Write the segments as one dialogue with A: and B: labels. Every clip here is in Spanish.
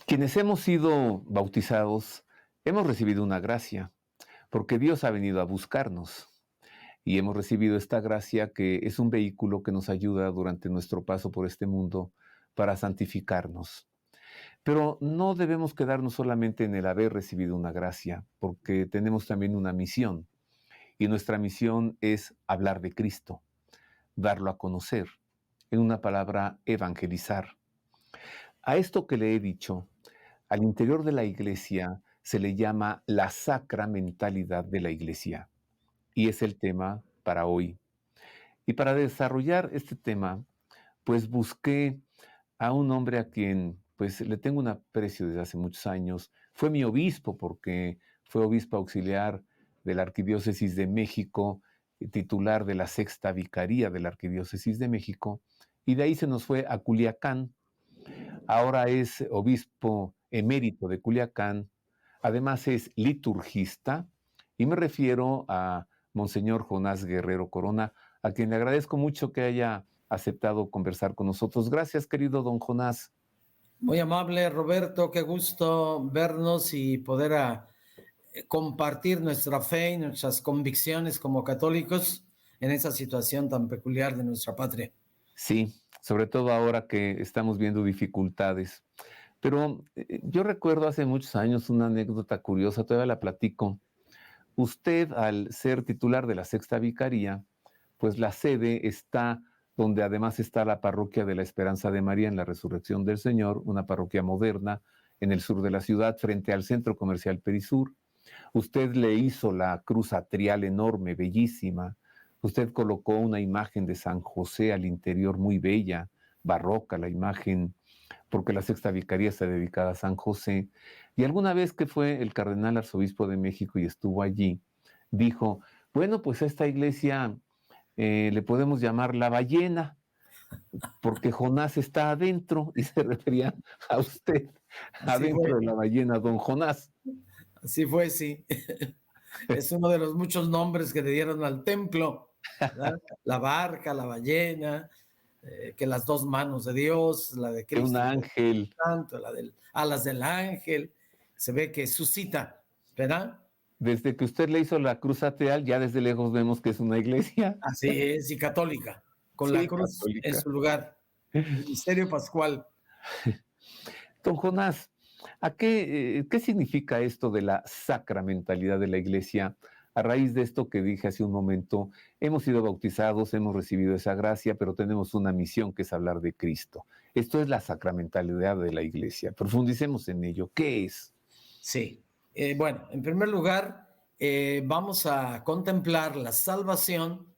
A: Quienes hemos sido bautizados, hemos recibido una gracia, porque Dios ha venido a buscarnos. Y hemos recibido esta gracia que es un vehículo que nos ayuda durante nuestro paso por este mundo para santificarnos. Pero no debemos quedarnos solamente en el haber recibido una gracia, porque tenemos también una misión. Y nuestra misión es hablar de Cristo, darlo a conocer. En una palabra, evangelizar. A esto que le he dicho, al interior de la iglesia se le llama la sacramentalidad de la iglesia. Y es el tema para hoy. Y para desarrollar este tema, pues busqué a un hombre a quien pues le tengo un aprecio desde hace muchos años. Fue mi obispo porque fue obispo auxiliar de la Arquidiócesis de México, titular de la Sexta Vicaría de la Arquidiócesis de México, y de ahí se nos fue a Culiacán. Ahora es obispo emérito de Culiacán, además es liturgista, y me refiero a Monseñor Jonás Guerrero Corona, a quien le agradezco mucho que haya aceptado conversar con nosotros. Gracias, querido don Jonás.
B: Muy amable, Roberto, qué gusto vernos y poder compartir nuestra fe y nuestras convicciones como católicos en esa situación tan peculiar de nuestra patria.
A: Sí, sobre todo ahora que estamos viendo dificultades. Pero yo recuerdo hace muchos años una anécdota curiosa, todavía la platico. Usted, al ser titular de la Sexta Vicaría, pues la sede está donde además está la parroquia de la Esperanza de María en la Resurrección del Señor, una parroquia moderna en el sur de la ciudad, frente al Centro Comercial Perisur. Usted le hizo la cruz atrial enorme, bellísima. Usted colocó una imagen de San José al interior muy bella, barroca la imagen, porque la Sexta Vicaría está dedicada a San José. Y alguna vez que fue el cardenal arzobispo de México y estuvo allí, dijo, bueno, pues a esta iglesia le podemos llamar la ballena, porque Jonás está adentro, y se refería a usted,
B: Así
A: adentro
B: fue,
A: de la ballena, don Jonás.
B: así fue, sí. Es uno de los muchos nombres que le dieron al templo, ¿verdad? La barca, la ballena, que las dos manos de Dios, la de
A: De un
B: Cristo
A: ángel.
B: Santo, la de alas del ángel, se ve que suscita, ¿verdad?
A: Desde que usted le hizo la cruz atrial, ya desde lejos vemos que es una iglesia.
B: Así es, y católica, con la
A: Sí,
B: cruz en
A: católica.
B: su lugar, el misterio pascual.
A: Don Jonás, ¿qué significa esto de la sacramentalidad de la iglesia? A raíz de esto que dije hace un momento, hemos sido bautizados, hemos recibido esa gracia, pero tenemos una misión que es hablar de Cristo. Esto es la sacramentalidad de la iglesia. Profundicemos en ello. ¿Qué es?
B: Sí. Bueno, en primer lugar, vamos a contemplar la salvación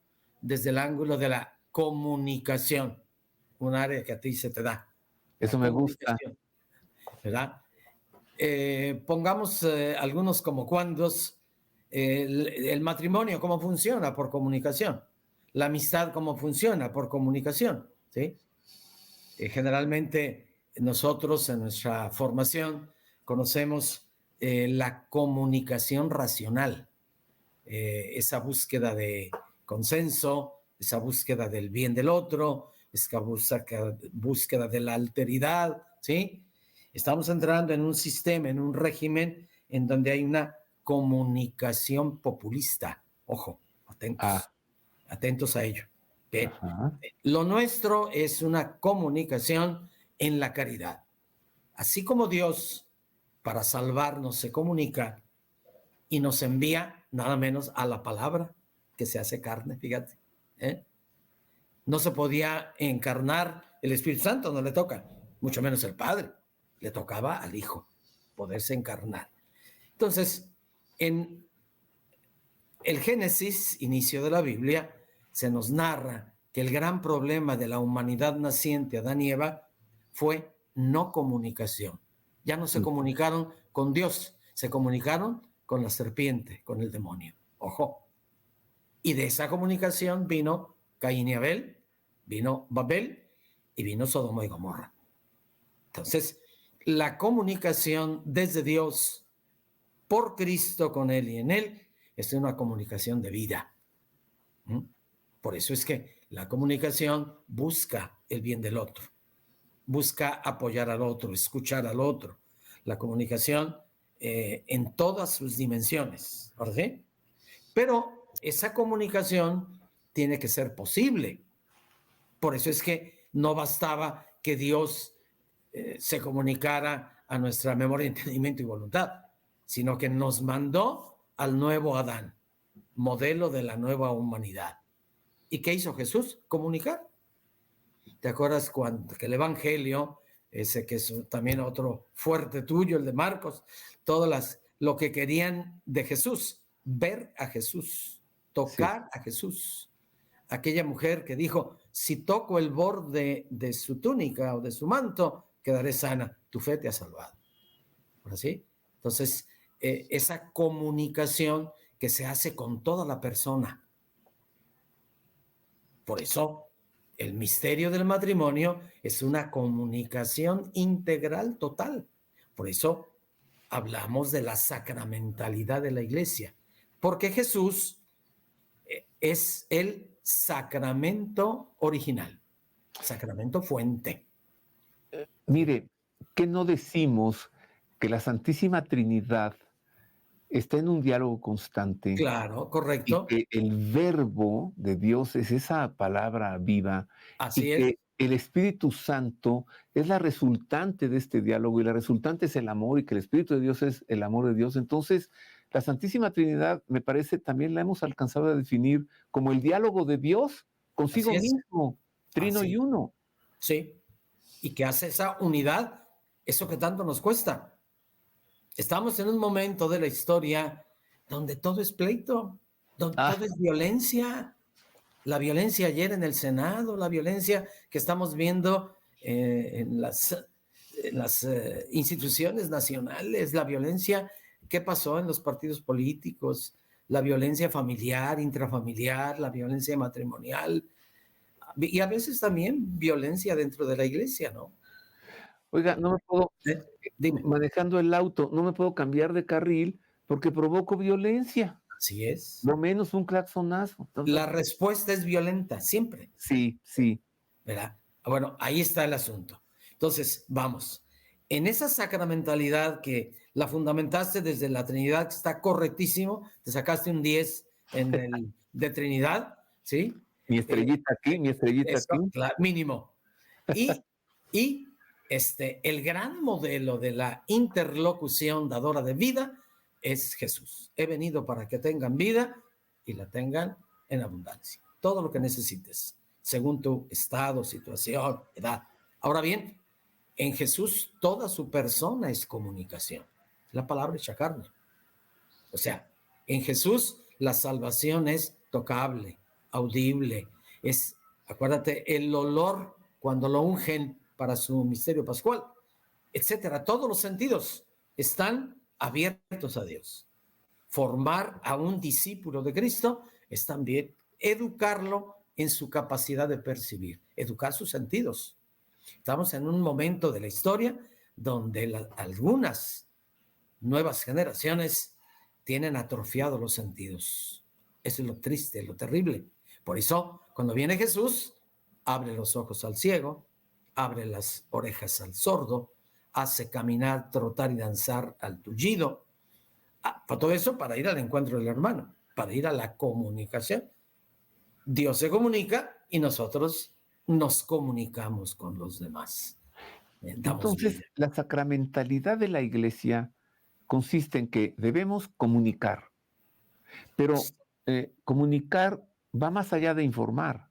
B: desde el ángulo de la comunicación, un área que a ti se te da, la
A: Eso me gusta.
B: comunicación, ¿verdad? Pongamos algunos como cuandos, el matrimonio, cómo funciona por comunicación, la amistad, cómo funciona por comunicación, ¿sí? Generalmente nosotros en nuestra formación conocemos la comunicación racional, esa búsqueda de consenso, esa búsqueda del bien del otro, esa búsqueda de la alteridad, ¿sí? Estamos entrando en un sistema, en un régimen en donde hay una comunicación populista. Ojo,
A: Ah,
B: atentos, atentos a ello. Bien.
A: ajá.
B: Lo nuestro es una comunicación en la caridad. Así como Dios para salvarnos se comunica y nos envía nada menos a la palabra que se hace carne, fíjate. ¿eh? No se podía encarnar el Espíritu Santo, no le toca, mucho menos el Padre. Le tocaba al Hijo poderse encarnar. Entonces, en el Génesis, inicio de la Biblia, se nos narra que el gran problema de la humanidad naciente, Adán y Eva, fue no comunicación. Ya no se comunicaron con Dios, se comunicaron con la serpiente, con el demonio. Ojo. Y de esa comunicación vino Caín y Abel, vino Babel y vino Sodoma y Gomorra. Entonces, la comunicación desde Dios, por Cristo, con Él y en Él, es una comunicación de vida. ¿Mm? Por eso es que la comunicación busca el bien del otro, busca apoyar al otro, escuchar al otro. La comunicación en todas sus dimensiones, ¿verdad? Pero esa comunicación tiene que ser posible. Por eso es que no bastaba que Dios se comunicara a nuestra memoria, entendimiento y voluntad, sino que nos mandó al nuevo Adán, modelo de la nueva humanidad. ¿Y qué hizo Jesús? Comunicar. ¿Te acuerdas cuando que el Evangelio, ese que es también otro fuerte tuyo, el de Marcos, lo que querían de Jesús, ver a Jesús,
A: Sí.
B: tocar a Jesús? Aquella mujer que dijo, si toco el borde de su túnica o de su manto, quedaré sana, tu fe te ha salvado. ¿Así? Entonces, esa comunicación que se hace con toda la persona. Por eso, el misterio del matrimonio es una comunicación integral total. Por eso, hablamos de la sacramentalidad de la iglesia, porque Jesús es el sacramento original, sacramento fuente.
A: Mire, ¿qué no decimos que la Santísima Trinidad está en un diálogo constante
B: Claro,
A: y
B: correcto.
A: que el verbo de Dios es esa palabra viva y
B: Así es,
A: que el Espíritu Santo es la resultante de este diálogo y la resultante es el amor y que el Espíritu de Dios es el amor de Dios? Entonces, la Santísima Trinidad, me parece, también la hemos alcanzado a definir como el diálogo de Dios consigo
B: así es,
A: mismo, trino
B: así
A: y
B: es.
A: uno.
B: Sí. Y que hace esa unidad, eso que tanto nos cuesta. Estamos en un momento de la historia donde todo es pleito, donde
A: Ah,
B: todo es violencia. La violencia ayer en el Senado, la violencia que estamos viendo en las instituciones nacionales, la violencia que pasó en los partidos políticos, la violencia familiar, intrafamiliar, la violencia matrimonial y a veces también violencia dentro de la iglesia, ¿no?
A: oiga, no me puedo,
B: ¿Eh? Dime,
A: manejando el auto, no me puedo cambiar de carril porque provoco violencia,
B: así es.
A: lo menos un claxonazo. Entonces,
B: La respuesta es violenta, siempre.
A: sí, sí.
B: ¿Verdad? Bueno, ahí está el asunto. Entonces, vamos. En esa sacramentalidad que la fundamentaste desde la Trinidad, que está correctísimo, te sacaste un 10 en el de Trinidad, ¿sí?
A: Mi
B: Eh,
A: estrellita aquí, mi estrellita
B: Eso,
A: aquí.
B: mínimo. Y, y el gran modelo de la interlocución dadora de vida es Jesús. He venido para que tengan vida y la tengan en abundancia. Todo lo que necesites, según tu estado, situación, edad. Ahora bien, en Jesús toda su persona es comunicación. La palabra hecha carne. O sea, en Jesús la salvación es tocable, audible. Acuérdate, el olor cuando lo ungen para su misterio pascual, etcétera. Todos los sentidos están abiertos a Dios. Formar a un discípulo de Cristo es también educarlo en su capacidad de percibir, educar sus sentidos. Estamos en un momento de la historia donde algunas nuevas generaciones tienen atrofiados los sentidos. Eso es lo triste, lo terrible. Por eso, cuando viene Jesús, abre los ojos al ciego, abre las orejas al sordo, hace caminar, trotar y danzar al tullido. Para todo eso para ir al encuentro del hermano, para ir a la comunicación. Dios se comunica y nosotros nos comunicamos con los demás. Damos
A: Entonces,
B: vida.
A: la sacramentalidad de la Iglesia consiste en que debemos comunicar, pero comunicar va más allá de informar,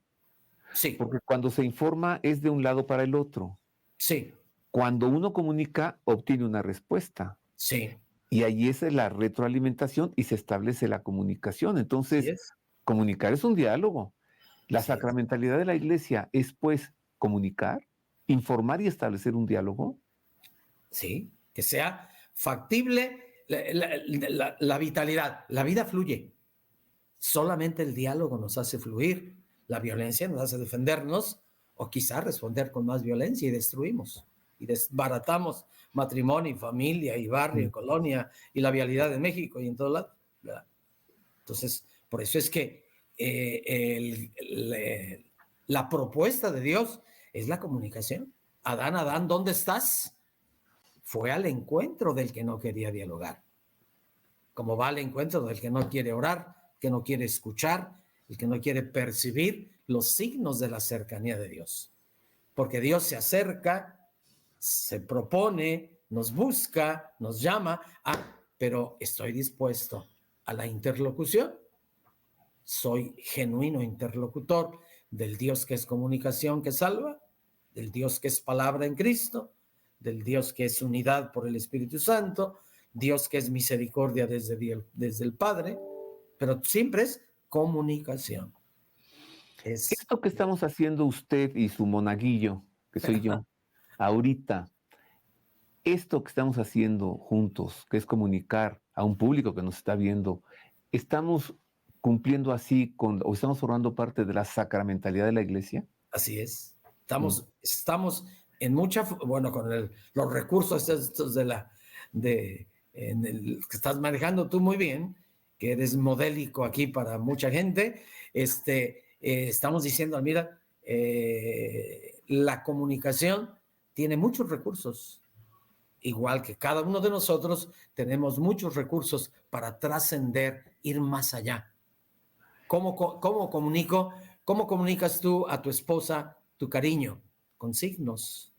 B: Sí,
A: porque cuando se informa es de un lado para el otro.
B: sí,
A: Cuando uno comunica, obtiene una respuesta.
B: sí.
A: Y ahí es la retroalimentación y se establece la comunicación.
B: Así
A: Entonces,
B: es,
A: comunicar es un diálogo. La
B: así es.
A: sacramentalidad de la Iglesia es, pues, comunicar, informar y establecer un diálogo.
B: Sí, que sea factible la vitalidad. La vida fluye. Solamente el diálogo nos hace fluir. La violencia nos hace defendernos o quizá responder con más violencia y destruimos y desbaratamos matrimonio y familia y barrio y
A: Mm.
B: colonia y la vialidad de México y en todo lado. ¿Verdad? Entonces, por eso es que la propuesta de Dios es la comunicación. Adán, ¿dónde estás? Fue al encuentro del que no quería dialogar. Como va al encuentro del que no quiere orar, que no quiere escuchar, el que no quiere percibir los signos de la cercanía de Dios. Porque Dios se acerca, se propone, nos busca, nos llama, pero estoy dispuesto a la interlocución. Soy genuino interlocutor del Dios que es comunicación que salva, del Dios que es palabra en Cristo, del Dios que es unidad por el Espíritu Santo, Dios que es misericordia desde el Padre, pero siempre es comunicación.
A: Esto que estamos haciendo usted y su monaguillo, que soy yo, ahorita, esto que estamos haciendo juntos, que es comunicar a un público que nos está viendo, estamos cumpliendo así o estamos formando parte de la sacramentalidad de la iglesia.
B: Así es. Estamos en bueno, con los recursos estos que estás manejando tú muy bien, que eres modélico aquí para mucha gente, estamos diciendo, mira, la comunicación tiene muchos recursos, igual que cada uno de nosotros tenemos muchos recursos para trascender, ir más allá. ¿Cómo comunico? ¿Cómo comunicas tú a tu esposa tu cariño? Con signos,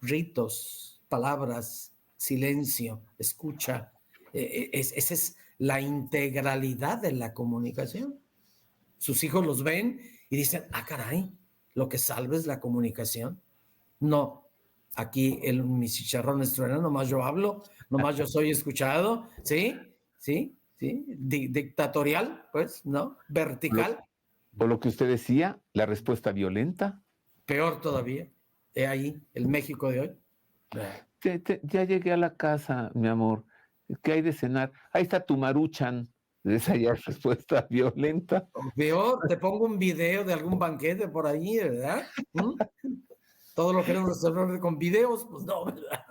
B: ritos, palabras, silencio, escucha. Esa es la integralidad de la comunicación. Sus hijos los ven y dicen, caray, lo que salva es la comunicación. No, aquí mis chicharrones truenan, nomás yo hablo, nomás yo soy escuchado, ¿sí? ¿Sí? ¿Sí? Dictatorial, pues, ¿no? Vertical.
A: Por lo que usted decía, la respuesta violenta.
B: Peor todavía. He ahí el México de hoy.
A: Ya llegué a la casa, mi amor. ¿Qué hay de cenar? Ahí está tu Maruchan. Esa ya es respuesta violenta.
B: Peor, te pongo un video de algún banquete por ahí, ¿verdad? Todo lo queremos resolver con videos, pues no, ¿verdad?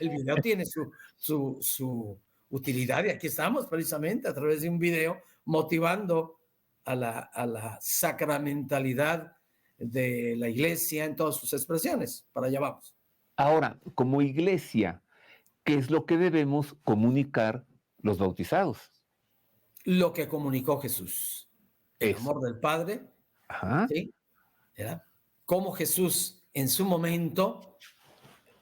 B: El video tiene su utilidad y aquí estamos precisamente a través de un video motivando a la sacramentalidad de la iglesia en todas sus expresiones. Para allá vamos.
A: Ahora, como iglesia, ¿qué es lo que debemos comunicar los bautizados?
B: Lo que comunicó Jesús. El amor del Padre.
A: Ajá.
B: ¿Sí? ¿Verdad? Cómo Jesús en su momento,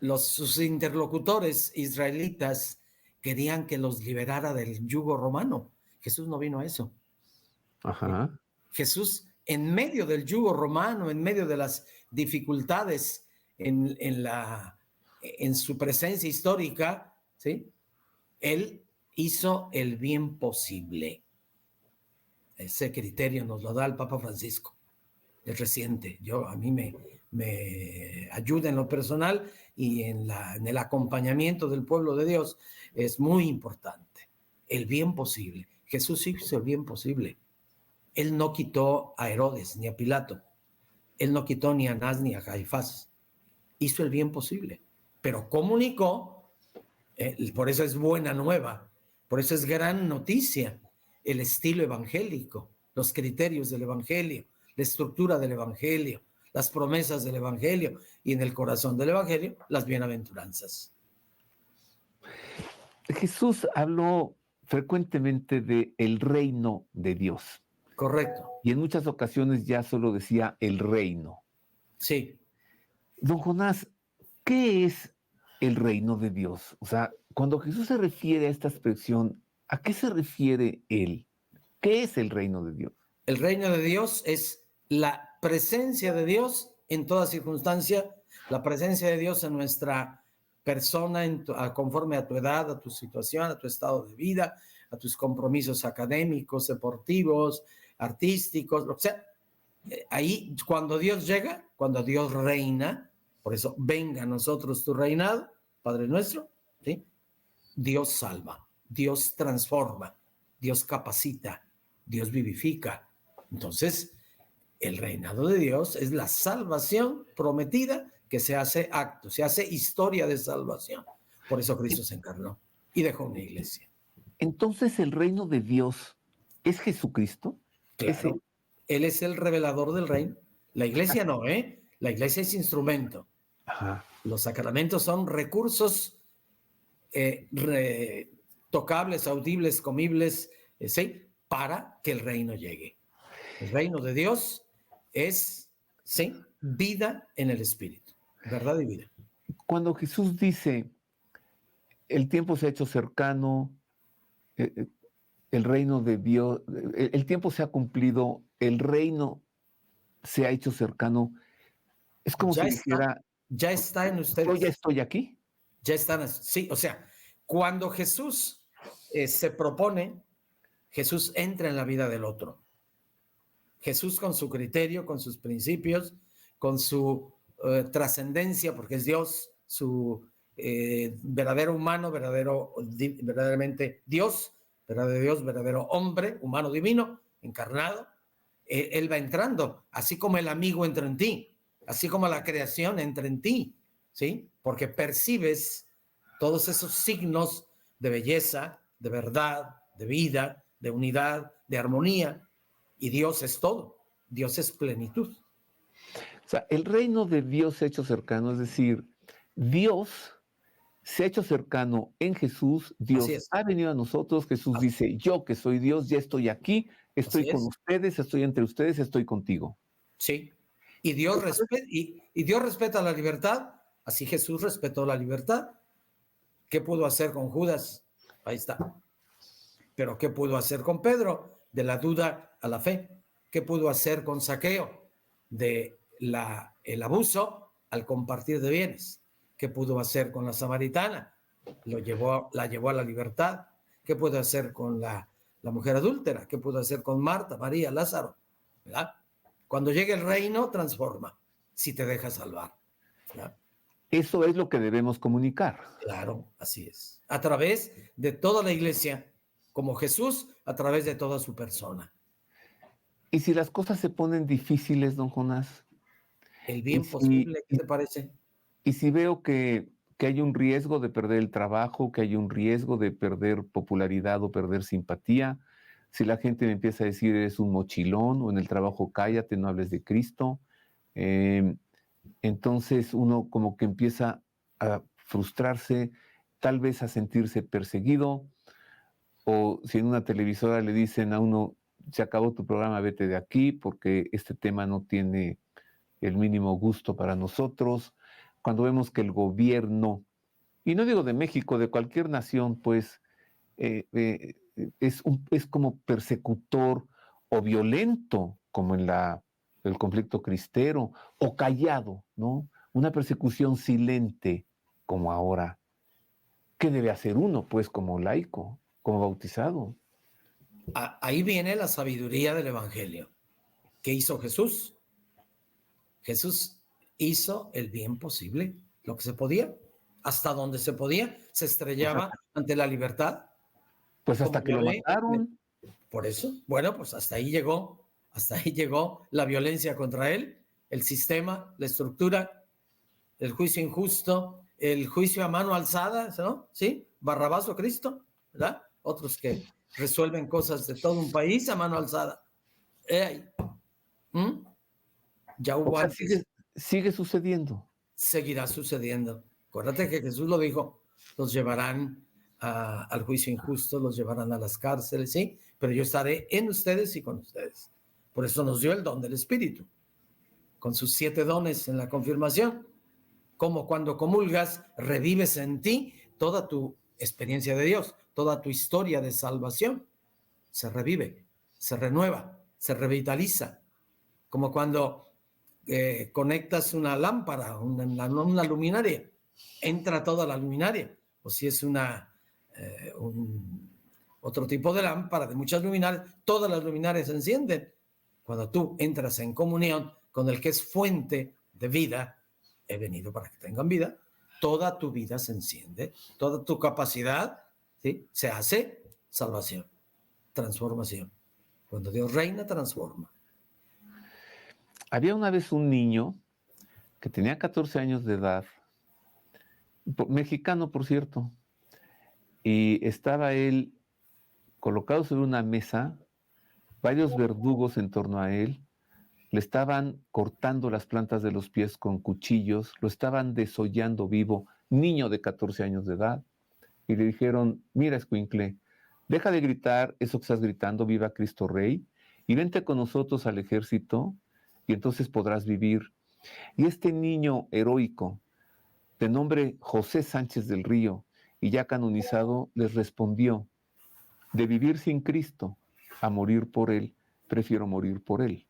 B: sus interlocutores israelitas querían que los liberara del yugo romano. Jesús no vino a eso.
A: Ajá.
B: Jesús, en medio del yugo romano, en medio de las dificultades en su presencia histórica, ¿sí? Él hizo el bien posible. Ese criterio nos lo da el Papa Francisco. Es reciente. A mí me ayuda en lo personal y en el acompañamiento del pueblo de Dios. Es muy importante. El bien posible. Jesús hizo el bien posible. Él no quitó a Herodes ni a Pilato. Él no quitó ni a Anás ni a Caifás. Hizo el bien posible. Pero comunicó, por eso es buena nueva, por eso es gran noticia, el estilo evangélico, los criterios del evangelio, la estructura del evangelio, las promesas del evangelio y en el corazón del evangelio, las bienaventuranzas.
A: Jesús habló frecuentemente de el reino de Dios.
B: Correcto.
A: Y en muchas ocasiones ya solo decía el reino.
B: Sí.
A: Don Jonás, ¿qué es el reino de Dios? O sea, cuando Jesús se refiere a esta expresión, ¿a qué se refiere él? ¿Qué es el reino de Dios?
B: El reino de Dios es la presencia de Dios en toda circunstancia, la presencia de Dios en nuestra persona, conforme a tu edad, a tu situación, a tu estado de vida, a tus compromisos académicos, deportivos, artísticos, lo que sea. Ahí, cuando Dios llega, cuando Dios reina, por eso venga a nosotros tu reinado, Padre nuestro, ¿sí? Dios salva, Dios transforma, Dios capacita, Dios vivifica. Entonces, el reinado de Dios es la salvación prometida que se hace acto, se hace historia de salvación. Por eso Cristo se encarnó y dejó una iglesia.
A: Entonces, ¿el reino de Dios es Jesucristo?
B: Claro, Él es el revelador del reino. La iglesia no, ¿eh? La iglesia es instrumento.
A: Ajá.
B: Los sacramentos son recursos tocables, audibles, comibles, ¿sí? Para que el reino llegue. El reino de Dios es, ¿sí? Vida en el Espíritu, verdad y vida.
A: Cuando Jesús dice, el tiempo se ha hecho cercano, el reino de Dios, el tiempo se ha cumplido, el reino se ha hecho cercano, es como si dijera,
B: ya está en
A: yo ya
B: ustedes.
A: estoy aquí.
B: Ya están, sí, o sea, cuando Jesús se propone, Jesús entra en la vida del otro. Jesús con su criterio, con sus principios, con su trascendencia, porque es Dios, su verdadero humano, verdaderamente Dios, verdadero hombre, humano divino, encarnado. Él va entrando, así como el amigo entra en ti, así como la creación entra en ti, ¿sí? Porque percibes todos esos signos de belleza, de verdad, de vida, de unidad, de armonía, y Dios es todo, Dios es plenitud.
A: O sea, el reino de Dios se ha hecho cercano, es decir, Dios se ha hecho cercano en Jesús,
B: Así
A: Dios
B: es,
A: ha venido a nosotros, Jesús dice, yo que soy Dios, ya estoy aquí, estoy
B: así
A: con
B: es,
A: ustedes, estoy entre ustedes, estoy contigo.
B: sí. Y Dios, y Dios respeta la libertad, así Jesús respetó la libertad. ¿Qué pudo hacer con Judas? Ahí está. Pero ¿qué pudo hacer con Pedro? De la duda a la fe. ¿Qué pudo hacer con Saqueo? De el abuso al compartir de bienes. ¿Qué pudo hacer con la samaritana? La llevó a la libertad. ¿Qué pudo hacer con la mujer adúltera? ¿Qué pudo hacer con Marta, María, Lázaro? ¿Verdad? Cuando llegue el reino, transforma, si te dejas salvar. ¿Verdad?
A: Eso es lo que debemos comunicar.
B: Claro, así es. A través de toda la iglesia, como Jesús, a través de toda su persona.
A: Y si las cosas se ponen difíciles, don Jonás,
B: El
A: y
B: bien
A: si,
B: posible, ¿qué te parece?
A: y si veo que hay un riesgo de perder el trabajo, que hay un riesgo de perder popularidad o perder simpatía, si la gente me empieza a decir eres un mochilón o en el trabajo cállate, no hables de Cristo, eh, entonces uno como que empieza a frustrarse, tal vez a sentirse perseguido, o si en una televisora le dicen a uno, se acabó tu programa, vete de aquí porque este tema no tiene el mínimo gusto para nosotros. Cuando vemos que el gobierno, y no digo de México, de cualquier nación, pues es como persecutor o violento, como en el conflicto cristero, o callado, ¿no? Una persecución silente, como ahora. ¿Qué debe hacer uno, pues, como laico, como bautizado?
B: Ahí viene la sabiduría del Evangelio. ¿Qué hizo Jesús? Jesús hizo el bien posible, lo que se podía, hasta donde se podía, se
A: Pues
B: estrellaba
A: hasta,
B: ante la libertad,
A: pues
B: como
A: hasta que
B: ya
A: lo
B: ve.
A: mataron.
B: Por eso, bueno, pues hasta ahí llegó la violencia contra él, el sistema, la estructura, el juicio injusto, el juicio a mano alzada, ¿no? ¿Sí? Barrabás o Cristo, ¿verdad? Otros que resuelven cosas de todo un país a mano alzada. ¿Mm? Ya
A: O
B: hubo
A: sea,
B: antes,
A: sigue sucediendo.
B: seguirá sucediendo. Acuérdate que Jesús lo dijo, los llevarán al juicio injusto, los llevarán a las cárceles, ¿sí? Pero yo estaré en ustedes y con ustedes. Por eso nos dio el don del Espíritu, con sus 7 dones en la confirmación. Como cuando comulgas, revives en ti toda tu experiencia de Dios, toda tu historia de salvación. Se revive, se renueva, se revitaliza. Como cuando conectas una lámpara, una luminaria, entra toda la luminaria. O si es otro tipo de lámpara de muchas luminarias, todas las luminarias se encienden. Cuando tú entras en comunión con el que es fuente de vida, he venido para que tengan vida, toda tu vida se enciende, toda tu capacidad, ¿sí? Se hace salvación, transformación. Cuando Dios reina, transforma.
A: Había una vez un niño que tenía 14 años de edad, mexicano, por cierto, y estaba él colocado sobre una mesa, varios verdugos en torno a él, le estaban cortando las plantas de los pies con cuchillos, lo estaban desollando vivo, niño de 14 años de edad, y le dijeron, mira, escuincle, deja de gritar eso que estás gritando, viva Cristo Rey, y vente con nosotros al ejército, y entonces podrás vivir. Y este niño heroico, de nombre José Sánchez del Río, y ya canonizado, les respondió, de vivir sin Cristo a morir por Él, prefiero morir por Él.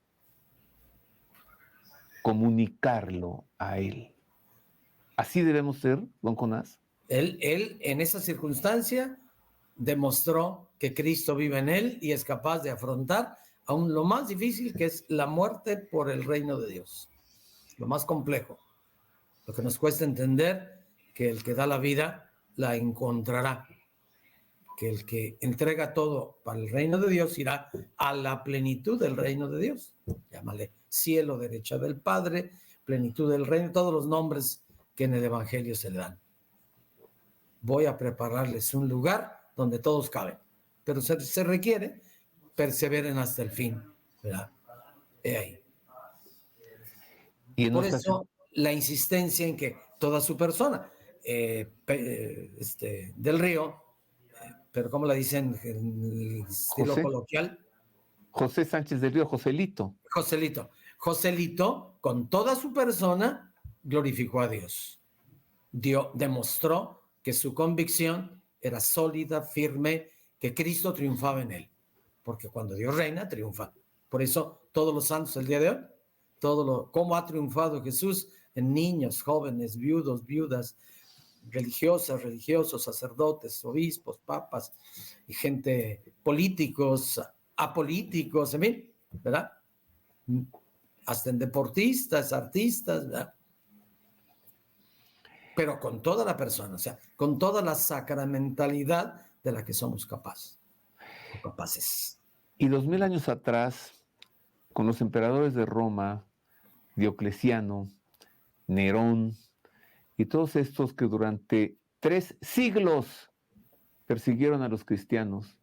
A: Comunicarlo a Él. ¿Así debemos ser, don Jonás?
B: Él en esa circunstancia demostró que Cristo vive en él y es capaz de afrontar aún lo más difícil, que es la muerte por el reino de Dios. Lo más complejo. Lo que nos cuesta entender que el que da la vida la encontrará. Que el que entrega todo para el reino de Dios irá a la plenitud del reino de Dios. Llámale cielo, derecha del Padre, plenitud del reino, todos los nombres que en el Evangelio se le dan. Voy a prepararles un lugar donde todos caben, pero se requiere perseveren hasta el fin, ¿verdad? Ahí.
A: Y
B: por eso la insistencia en que toda su persona, del Río, pero ¿cómo la dicen en el estilo coloquial?
A: José Sánchez del Río, Joselito.
B: Joselito, con toda su persona, glorificó a Dios. Demostró que su convicción era sólida, firme, que Cristo triunfaba en él. Porque cuando Dios reina, triunfa. Por eso, todos los santos el día de hoy, cómo ha triunfado Jesús en niños, jóvenes, viudos, viudas, religiosas, religiosos, sacerdotes, obispos, papas, y gente, políticos, apolíticos, en fin, ¿verdad? Hasta en deportistas, artistas, ¿verdad? Pero con toda la persona, o sea, con toda la sacramentalidad de la que somos capaces.
A: Y 2000 años atrás, con los emperadores de Roma, Diocleciano, Nerón, y todos estos que durante 3 siglos persiguieron a los cristianos,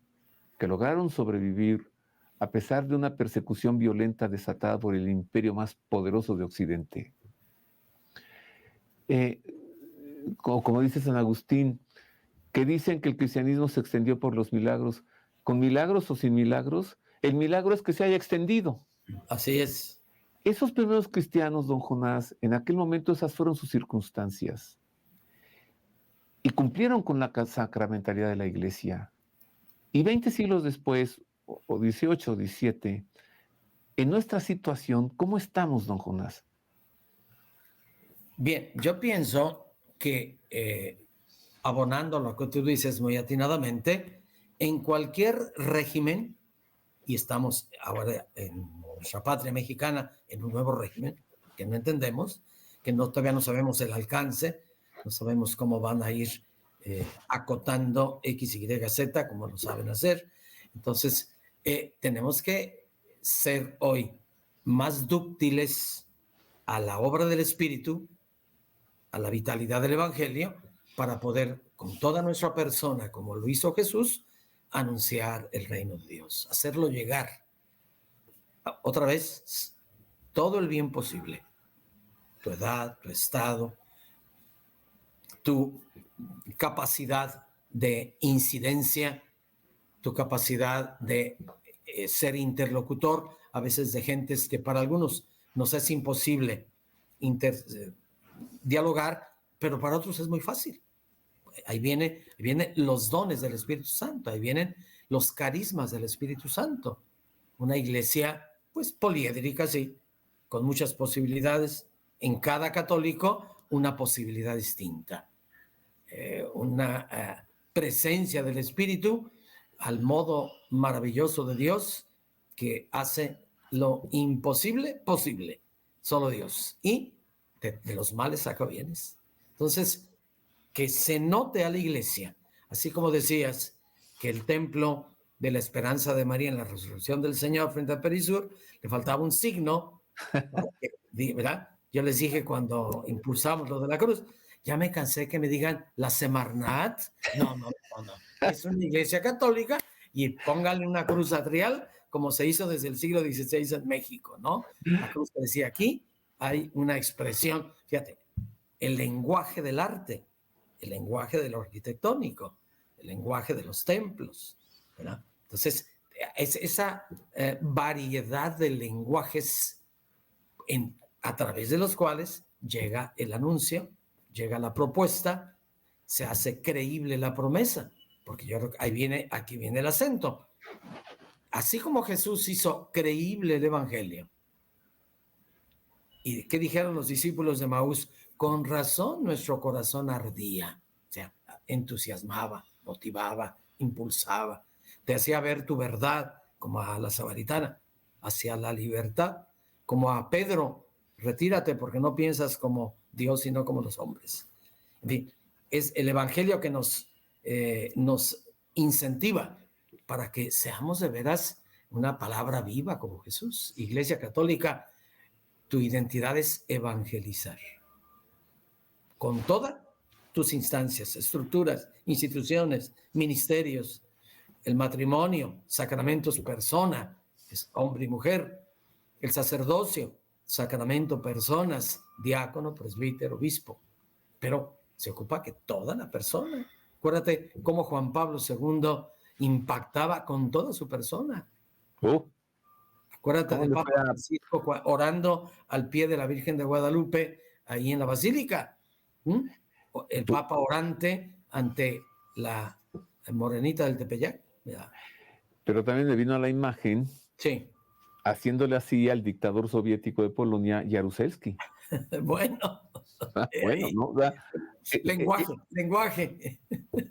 A: que lograron sobrevivir a pesar de una persecución violenta desatada por el imperio más poderoso de Occidente. Como dice San Agustín, que dicen que el cristianismo se extendió por los milagros. ¿Con milagros o sin milagros? El milagro es que se haya extendido.
B: Así es.
A: Esos primeros cristianos, don Jonás, en aquel momento esas fueron sus circunstancias. Y cumplieron con la sacramentalidad de la Iglesia. Y 20 siglos después, o 18 o 17, en nuestra situación, ¿cómo estamos, don Jonás?
B: Bien, yo pienso que, abonando lo que tú dices muy atinadamente, en cualquier régimen, y estamos ahora en nuestra patria mexicana en un nuevo régimen que no entendemos, que todavía no sabemos el alcance, no sabemos cómo van a ir acotando X, Y, Z, como lo saben hacer. Entonces, tenemos que ser hoy más dúctiles a la obra del Espíritu, a la vitalidad del Evangelio, para poder, con toda nuestra persona, como lo hizo Jesús, anunciar el reino de Dios, hacerlo llegar. Otra vez, todo el bien posible. Tu edad, tu estado, tu capacidad de incidencia, tu capacidad de ser interlocutor, a veces de gentes que para algunos nos es imposible dialogar, pero para otros es muy fácil. Ahí vienen los dones del Espíritu Santo, ahí vienen los carismas del Espíritu Santo. Una iglesia, pues, poliédrica, sí, con muchas posibilidades. En cada católico, una posibilidad distinta. Una presencia del Espíritu al modo maravilloso de Dios que hace lo imposible posible. Solo Dios. Y de los males saca bienes. Entonces, que se note a la iglesia, así como decías que el templo de la esperanza de María en la resurrección del Señor frente a Perisur, le faltaba un signo, ¿verdad? Yo les dije cuando impulsamos lo de la cruz, ya me cansé que me digan la Semarnat. No. Es una iglesia católica y pónganle una cruz atrial como se hizo desde el siglo XVI en México, ¿no? La cruz que decía aquí, hay una expresión, fíjate, el lenguaje del arte, el lenguaje de lo arquitectónico, el lenguaje de los templos, ¿verdad? Entonces, es esa variedad de lenguajes a través de los cuales llega el anuncio, llega la propuesta, se hace creíble la promesa, porque yo creo que aquí viene el acento. Así como Jesús hizo creíble el evangelio, ¿y qué dijeron los discípulos de Maús? Con razón nuestro corazón ardía, o sea, entusiasmaba, motivaba, impulsaba, te hacía ver tu verdad, como a la samaritana, hacia la libertad, como a Pedro, retírate porque no piensas como Dios, sino como los hombres. En fin, es el evangelio que nos incentiva para que seamos de veras una palabra viva como Jesús. Iglesia Católica, tu identidad es evangelizar con todas tus instancias, estructuras, instituciones, ministerios, el matrimonio, sacramentos, persona, es hombre y mujer, el sacerdocio, sacramento, personas, diácono, presbítero, obispo, pero se ocupa que toda la persona. Acuérdate cómo Juan Pablo II impactaba con toda su persona. Acuérdate de Papa Francisco orando al pie de la Virgen de Guadalupe, ahí en la Basílica. El Papa orante ante la morenita del Tepeyac.
A: Pero también me vino a la imagen,
B: sí,
A: haciéndole así al dictador soviético de Polonia, Jaruzelski.
B: Bueno,
A: bueno, ¿no?
B: lenguaje.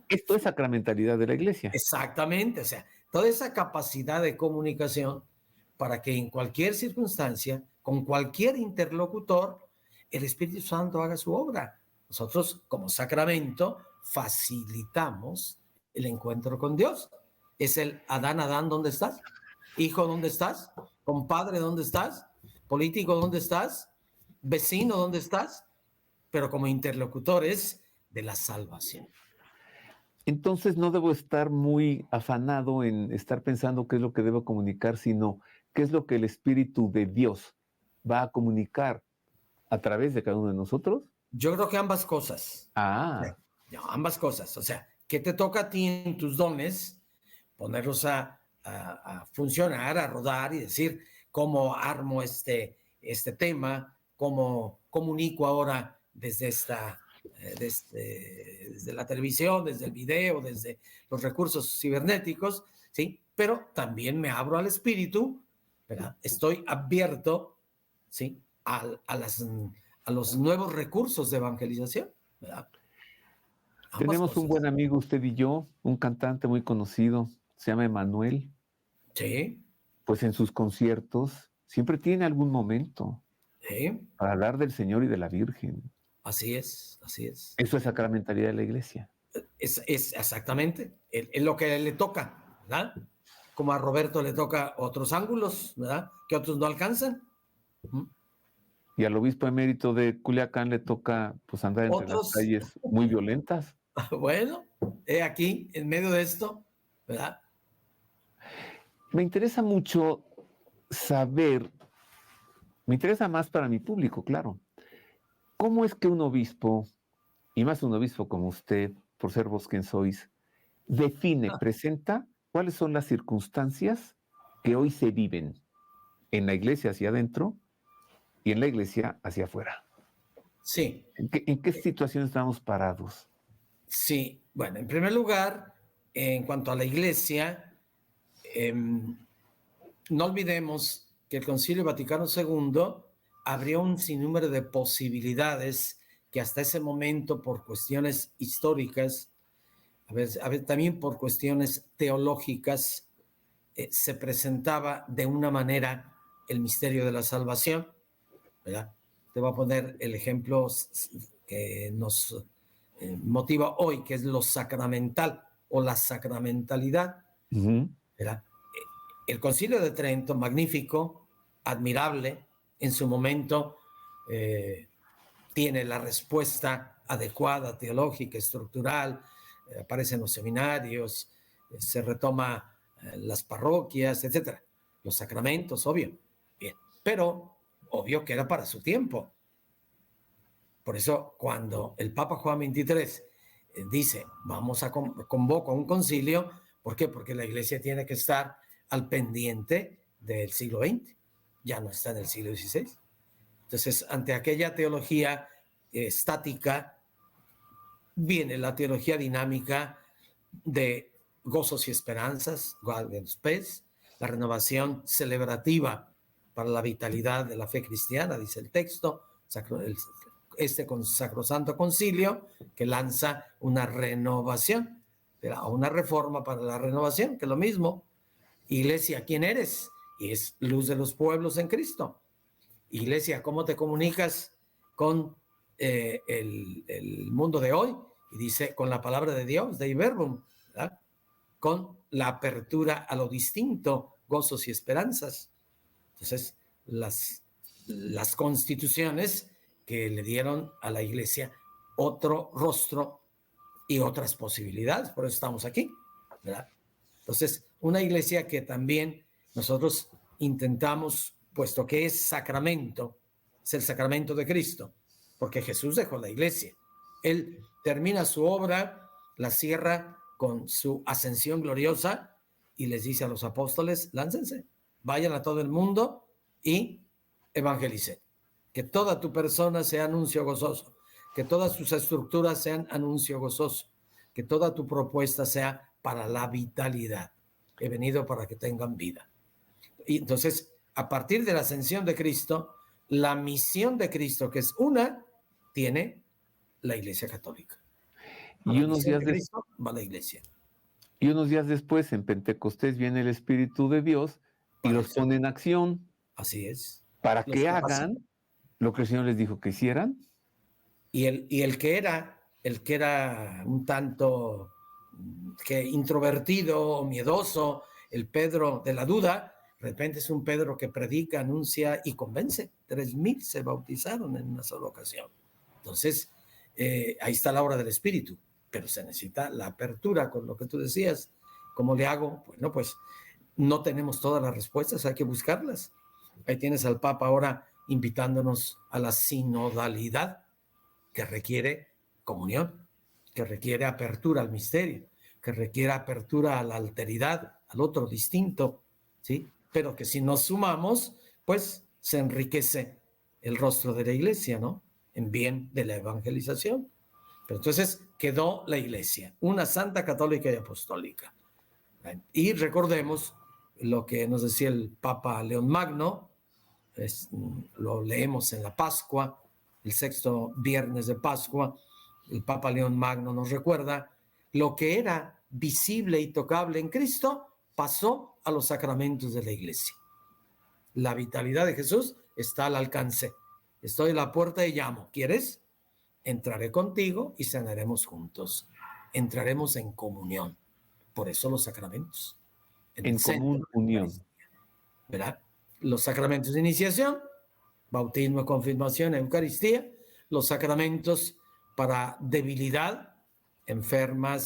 A: Esto es sacramentalidad de la Iglesia.
B: Exactamente, o sea, toda esa capacidad de comunicación para que en cualquier circunstancia, con cualquier interlocutor, el Espíritu Santo haga su obra. Nosotros, como sacramento, facilitamos el encuentro con Dios. Es el Adán, ¿dónde estás? Hijo, ¿dónde estás? Compadre, ¿dónde estás? Político, ¿dónde estás? Vecino, ¿dónde estás? Pero como interlocutores de la salvación.
A: Entonces no debo estar muy afanado en estar pensando qué es lo que debo comunicar, sino qué es lo que el Espíritu de Dios va a comunicar a través de cada uno de nosotros.
B: Yo creo que ambas cosas. Ambas cosas. O sea, ¿qué te toca a ti en tus dones? Ponerlos a funcionar, a rodar y decir cómo armo este tema, cómo comunico ahora desde desde la televisión, desde el video, desde los recursos cibernéticos, ¿sí? Pero también me abro al espíritu, ¿verdad? Estoy abierto, ¿sí? A los nuevos recursos de evangelización, ¿verdad?
A: Tenemos un buen amigo, usted y yo, un cantante muy conocido, se llama Emanuel.
B: Sí.
A: Pues en sus conciertos siempre tiene algún momento para hablar del Señor y de la Virgen.
B: Así es, así es.
A: Eso es sacramentalidad de la Iglesia.
B: Es exactamente, es lo que le toca, ¿verdad? Como a Roberto le toca otros ángulos, ¿verdad? Que otros no alcanzan.
A: Y al obispo emérito de Culiacán le toca pues andar entre las calles muy violentas.
B: Bueno, he aquí, en medio de esto, ¿verdad?
A: Me interesa mucho saber, me interesa más para mi público, claro, ¿cómo es que un obispo, y más un obispo como usted, por ser vos quien sois, define, presenta cuáles son las circunstancias que hoy se viven en la iglesia hacia adentro y en la iglesia hacia afuera?
B: Sí.
A: ¿En qué situación estamos parados?
B: Sí, bueno, en primer lugar, en cuanto a la iglesia, no olvidemos que el Concilio Vaticano II abrió un sinnúmero de posibilidades que hasta ese momento, por cuestiones históricas, a ver, también por cuestiones teológicas, se presentaba de una manera el misterio de la salvación, ¿verdad? Te voy a poner el ejemplo que nos motiva hoy, que es lo sacramental o la sacramentalidad, ¿verdad? El Concilio de Trento, magnífico, admirable, en su momento tiene la respuesta adecuada, teológica, estructural, aparece en los seminarios, se retoma las parroquias, etc. los sacramentos, obvio. Bien, pero obvio que era para su tiempo. Por eso cuando el Papa Juan XXIII dice, vamos a convocar un concilio, ¿por qué? Porque la Iglesia tiene que estar al pendiente del siglo XX, ya no está en el siglo XVI. Entonces, ante aquella teología estática, viene la teología dinámica de gozos y esperanzas, la renovación celebrativa para la vitalidad de la fe cristiana, dice el texto, con Sacrosanto Concilio, que lanza una renovación, una reforma para la renovación, que es lo mismo. Iglesia, ¿quién eres? Y es luz de los pueblos en Cristo. Iglesia, ¿cómo te comunicas con el mundo de hoy? Y dice, con la palabra de Dios, Dei Verbum, ¿verdad? Con la apertura a lo distinto, gozos y esperanzas. Entonces, las constituciones que le dieron a la Iglesia otro rostro y otras posibilidades, por eso estamos aquí, ¿verdad? Entonces, una Iglesia que también nosotros intentamos, puesto que es sacramento, es el sacramento de Cristo, porque Jesús dejó la Iglesia. Él termina su obra, la cierra con su ascensión gloriosa y les dice a los apóstoles, láncense, vayan a todo el mundo y evangelicen. Que toda tu persona sea anuncio gozoso, que todas tus estructuras sean anuncio gozoso, que toda tu propuesta sea para la vitalidad. He venido para que tengan vida. Y entonces, a partir de la ascensión de Cristo, la misión de Cristo, que es una, tiene la Iglesia Católica.
A: Y unos días
B: de Cristo va la Iglesia.
A: Y unos días después, en Pentecostés, viene el Espíritu de Dios y los pone en acción.
B: Así es.
A: Para que hagan lo que el Señor les dijo que hicieran.
B: Y el que era un tanto introvertido o miedoso, el Pedro de la duda, de repente es un Pedro que predica, anuncia y convence. 3,000 se bautizaron en una sola ocasión. Entonces, ahí está la obra del Espíritu, pero se necesita la apertura con lo que tú decías. ¿Cómo le hago? Bueno, pues no tenemos todas las respuestas, hay que buscarlas. Ahí tienes al Papa ahora invitándonos a la sinodalidad, que requiere comunión, que requiere apertura al misterio, que requiere apertura a la alteridad, al otro distinto, ¿sí? Pero que si nos sumamos, pues se enriquece el rostro de la Iglesia, ¿no? En bien de la evangelización. Pero entonces quedó la Iglesia, una santa, católica y apostólica. Y recordemos lo que nos decía el Papa León Magno, lo leemos en la Pascua, el 6º viernes de Pascua. El Papa León Magno nos recuerda lo que era visible y tocable en Cristo pasó a los sacramentos de la Iglesia. La vitalidad de Jesús está al alcance. Estoy a la puerta y llamo. ¿Quieres? Entraré contigo y cenaremos juntos. Entraremos en comunión. Por eso los sacramentos.
A: En común unión.
B: ¿Verdad? Los sacramentos de iniciación, bautismo, confirmación, Eucaristía, los sacramentos para debilidad, enfermas,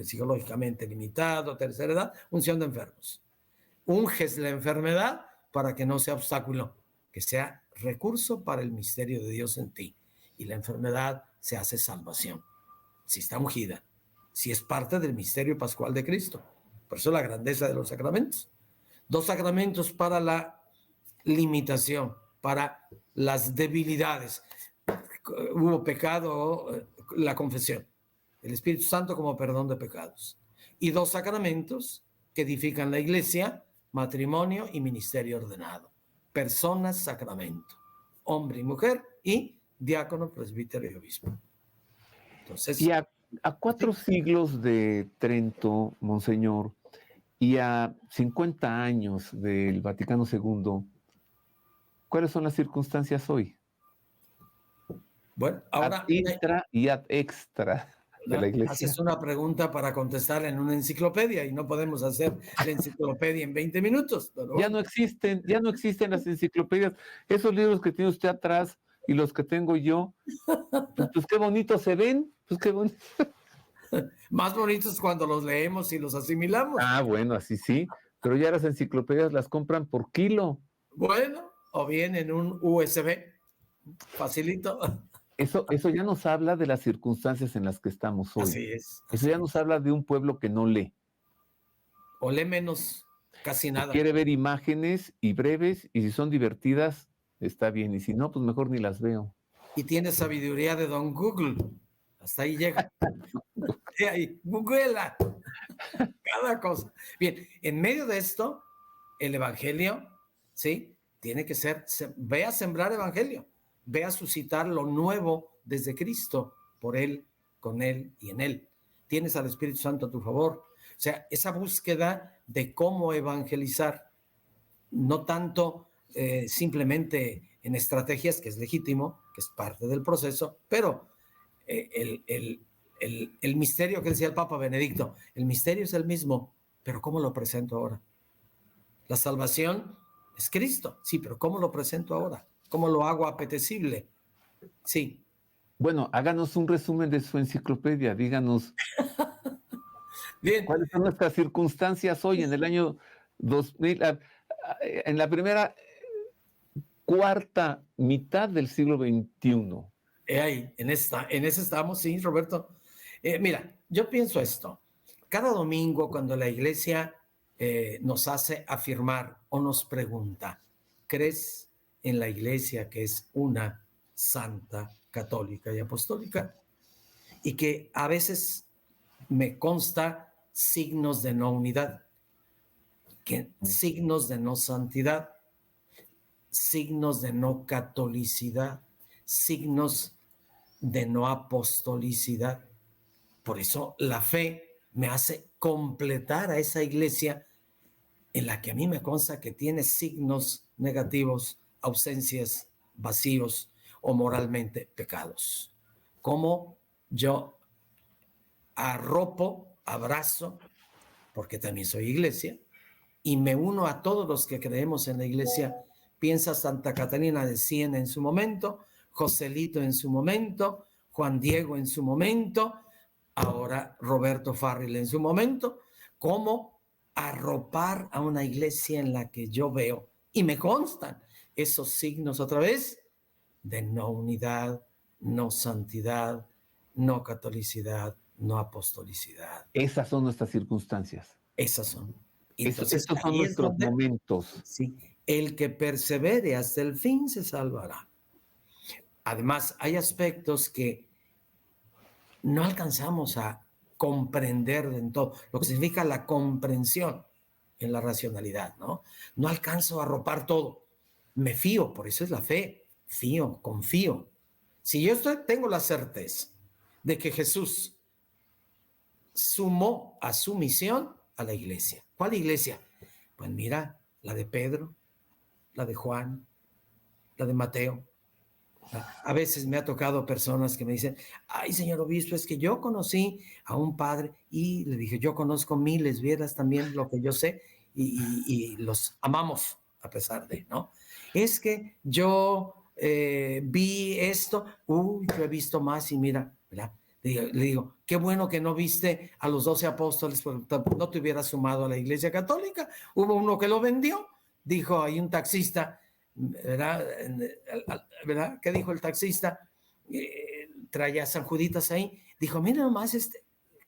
B: psicológicamente limitado, tercera edad, unción de enfermos. Unges la enfermedad para que no sea obstáculo, que sea recurso para el misterio de Dios en ti. Y la enfermedad se hace salvación, si está ungida, si es parte del misterio pascual de Cristo. Por eso la grandeza de los sacramentos. 2 sacramentos para la limitación, para las debilidades. Hubo pecado, la confesión. El Espíritu Santo como perdón de pecados. Y 2 sacramentos que edifican la Iglesia, matrimonio y ministerio ordenado. Personas, sacramento. Hombre y mujer y diácono, presbítero y obispo. Entonces,
A: y a 4 siglos de Trento, Monseñor, y a 50 años del Vaticano II, ¿cuáles son las circunstancias hoy?
B: Bueno, ahora...
A: Ad intra y ad extra de la Iglesia.
B: Haces una pregunta para contestar en una enciclopedia y no podemos hacer la enciclopedia en 20 minutos. Pero bueno.
A: Ya no existen las enciclopedias. Esos libros que tiene usted atrás y los que tengo yo, pues qué bonitos se ven, pues qué bonito.
B: Más bonitos cuando los leemos y los asimilamos.
A: Ah, bueno, así sí, Pero ya las enciclopedias las compran por kilo.
B: Bueno, o bien en un USB, facilito.
A: Eso ya nos habla de las circunstancias en las que estamos hoy.
B: Así es,
A: Eso
B: así
A: ya nos
B: es.
A: habla de un pueblo que no lee,
B: O lee menos, casi
A: que
B: nada.
A: quiere ver imágenes y breves, y si son divertidas, está bien, y si no, pues mejor ni las veo.
B: Y tiene sabiduría de Don Google. Hasta ahí llega. Y ahí, Googleala cada cosa. Bien, en medio de esto, el evangelio, ¿sí? Tiene que ser, ve a sembrar evangelio, ve a suscitar lo nuevo desde Cristo, por Él, con Él y en Él. Tienes al Espíritu Santo a tu favor. O sea, esa búsqueda de cómo evangelizar, no tanto simplemente en estrategias, que es legítimo, que es parte del proceso, pero el misterio que decía el Papa Benedicto, el misterio es el mismo, pero ¿cómo lo presento ahora? La salvación es Cristo, sí, pero ¿cómo lo presento ahora? ¿Cómo lo hago apetecible? Sí.
A: Bueno, háganos un resumen de su enciclopedia, díganos
B: Bien.
A: cuáles son nuestras circunstancias hoy en el año 2000, en la primera cuarta mitad del siglo XXI.
B: Ahí, en esa estamos, sí, Roberto. Mira, yo pienso esto. Cada domingo cuando la iglesia nos hace afirmar o nos pregunta, ¿crees en la iglesia que es una, santa, católica y apostólica? Y que a veces me consta signos de no unidad, signos de no santidad, signos de no catolicidad, signos de no apostolicidad. Por eso la fe me hace completar a esa iglesia en la que a mí me consta que tiene signos negativos, ausencias, vacíos o moralmente pecados. Como yo arropo, abrazo, porque también soy iglesia, y me uno a todos los que creemos en la iglesia. Piensa Santa Catalina de Siena en su momento, Joselito en su momento, Juan Diego en su momento, ahora Roberto Farril en su momento, cómo arropar a una iglesia en la que yo veo y me constan esos signos otra vez de no unidad, no santidad, no catolicidad, no apostolicidad.
A: Esas son nuestras circunstancias.
B: Esas son. Y entonces
A: Estos son
B: ahí es
A: nuestros
B: donde,
A: momentos.
B: sí, el que persevere hasta el fin se salvará. Además, hay aspectos que no alcanzamos a comprender en todo, lo que significa la comprensión en la racionalidad, ¿no? No alcanzo a arropar todo. Me fío, por eso es la fe. Fío, confío. Si yo tengo la certeza de que Jesús sumó a su misión a la iglesia. ¿Cuál iglesia? Pues mira, la de Pedro, la de Juan, la de Mateo. A veces me ha tocado personas que me dicen, ay, señor obispo, es que yo conocí a un padre y le dije, yo conozco miles, vieras también lo que yo sé y los amamos a pesar de, ¿no? Es que yo vi esto, yo he visto más y mira, ¿verdad? Le digo, qué bueno que no viste a los 12 apóstoles, porque no te hubieras sumado a la Iglesia Católica. Hubo uno que lo vendió, dijo, hay un taxista, ¿verdad? ¿Verdad? ¿Qué dijo el taxista? Traía San Juditas ahí. Dijo, mira nomás,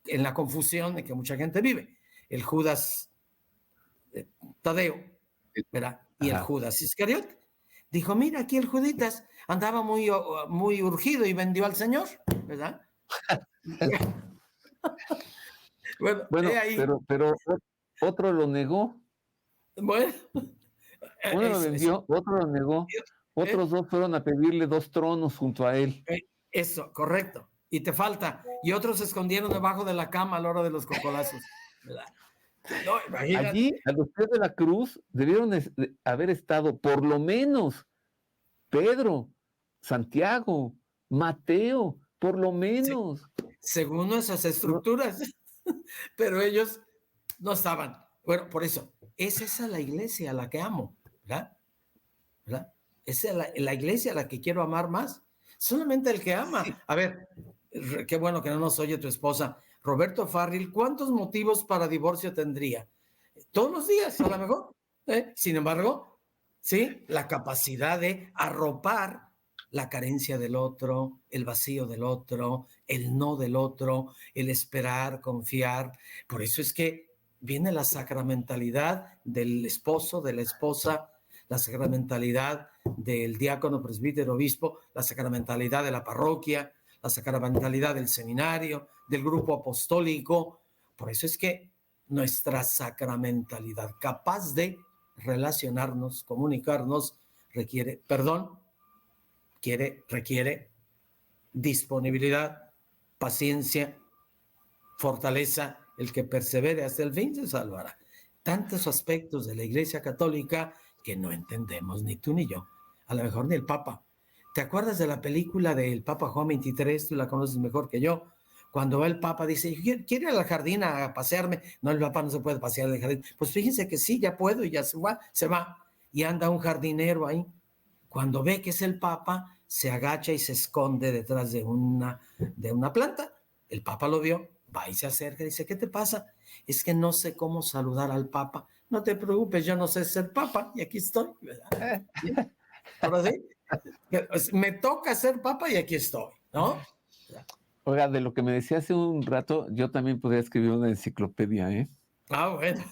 B: en la confusión de que mucha gente vive, el Judas Tadeo, ¿verdad? Y el
A: Ajá.
B: Judas Iscariote. Dijo, mira, aquí el Juditas andaba muy, muy urgido y vendió al Señor, ¿verdad? Bueno,
A: Bueno,
B: ahí.
A: pero otro lo negó.
B: Bueno,
A: Uno lo
B: eso,
A: vendió, otro lo negó. Otros dos fueron a pedirle 2 tronos junto a él.
B: eso, correcto. Y te falta. Y otros se escondieron debajo de la cama a la hora de los cocolazos, ¿verdad? No,
A: Allí,
B: imagínate.
A: a los pies de la cruz, debieron haber estado por lo menos Pedro, Santiago, Mateo, por lo
B: Sí,
A: menos.
B: según nuestras
A: No,
B: estructuras, pero ellos no estaban. Bueno, por eso, es esa la iglesia a la que amo, ¿verdad? ¿Verdad? Esa es la iglesia a la que quiero amar más. Solamente el que ama.
A: sí,
B: A ver, qué bueno que no nos oye tu esposa. Roberto Farril, ¿cuántos motivos para divorcio tendría? todos los días, a lo mejor. Sin embargo, ¿sí? La capacidad de arropar la carencia del otro, el vacío del otro, el no del otro, el esperar, confiar. Por eso es que viene la sacramentalidad del esposo, de la esposa, la sacramentalidad del diácono, presbítero, obispo, la sacramentalidad de la parroquia, la sacramentalidad del seminario, del grupo apostólico. Por eso es que nuestra sacramentalidad, capaz de relacionarnos, comunicarnos, requiere disponibilidad, paciencia, fortaleza. El que persevere hasta el fin se salvará. Tantos aspectos de la Iglesia Católica que no entendemos ni tú ni yo, a lo mejor ni el Papa. ¿Te acuerdas de la película del Papa Juan XXIII? Tú la conoces mejor que yo. Cuando va el Papa, dice, ¿quiero ir al jardín a pasearme? No, el Papa no se puede pasear en el jardín. Pues fíjense que sí, ya puedo, y ya se va. Y anda un jardinero ahí. Cuando ve que es el Papa, se agacha y se esconde detrás de una planta. El Papa lo vio, va y se acerca y dice, ¿qué te pasa? Es que no sé cómo saludar al Papa. No te preocupes, yo no sé ser Papa y aquí estoy. ¿Sí? Ahora sí, me toca ser Papa y aquí estoy, ¿no?
A: Oiga, de lo que me decía hace un rato, yo también podría escribir una enciclopedia, ¿eh?
B: Ah, bueno.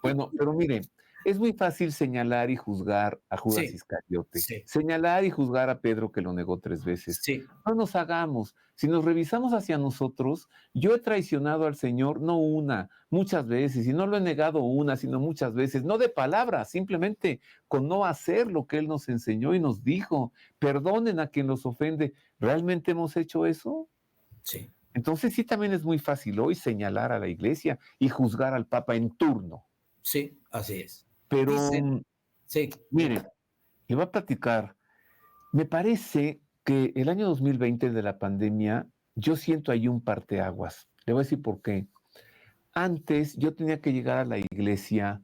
A: Bueno, pero mire, es muy fácil señalar y juzgar a Judas
B: Sí,
A: Iscariote,
B: sí,
A: señalar y juzgar a Pedro que lo negó 3 veces.
B: sí,
A: No nos hagamos. Si nos revisamos hacia nosotros, yo he traicionado al Señor no una, muchas veces, y no lo he negado una, sino muchas veces, no de palabras, simplemente con no hacer lo que Él nos enseñó y nos dijo. Perdonen a quien los ofende. ¿Realmente hemos hecho eso?
B: sí,
A: Entonces sí también es muy fácil hoy señalar a la Iglesia y juzgar al Papa en turno.
B: sí, así es.
A: Pero,
B: Dicen, sí,
A: mire, le voy a platicar. Me parece que el año 2020 de la pandemia, yo siento ahí un parteaguas. Le voy a decir por qué. Antes yo tenía que llegar a la iglesia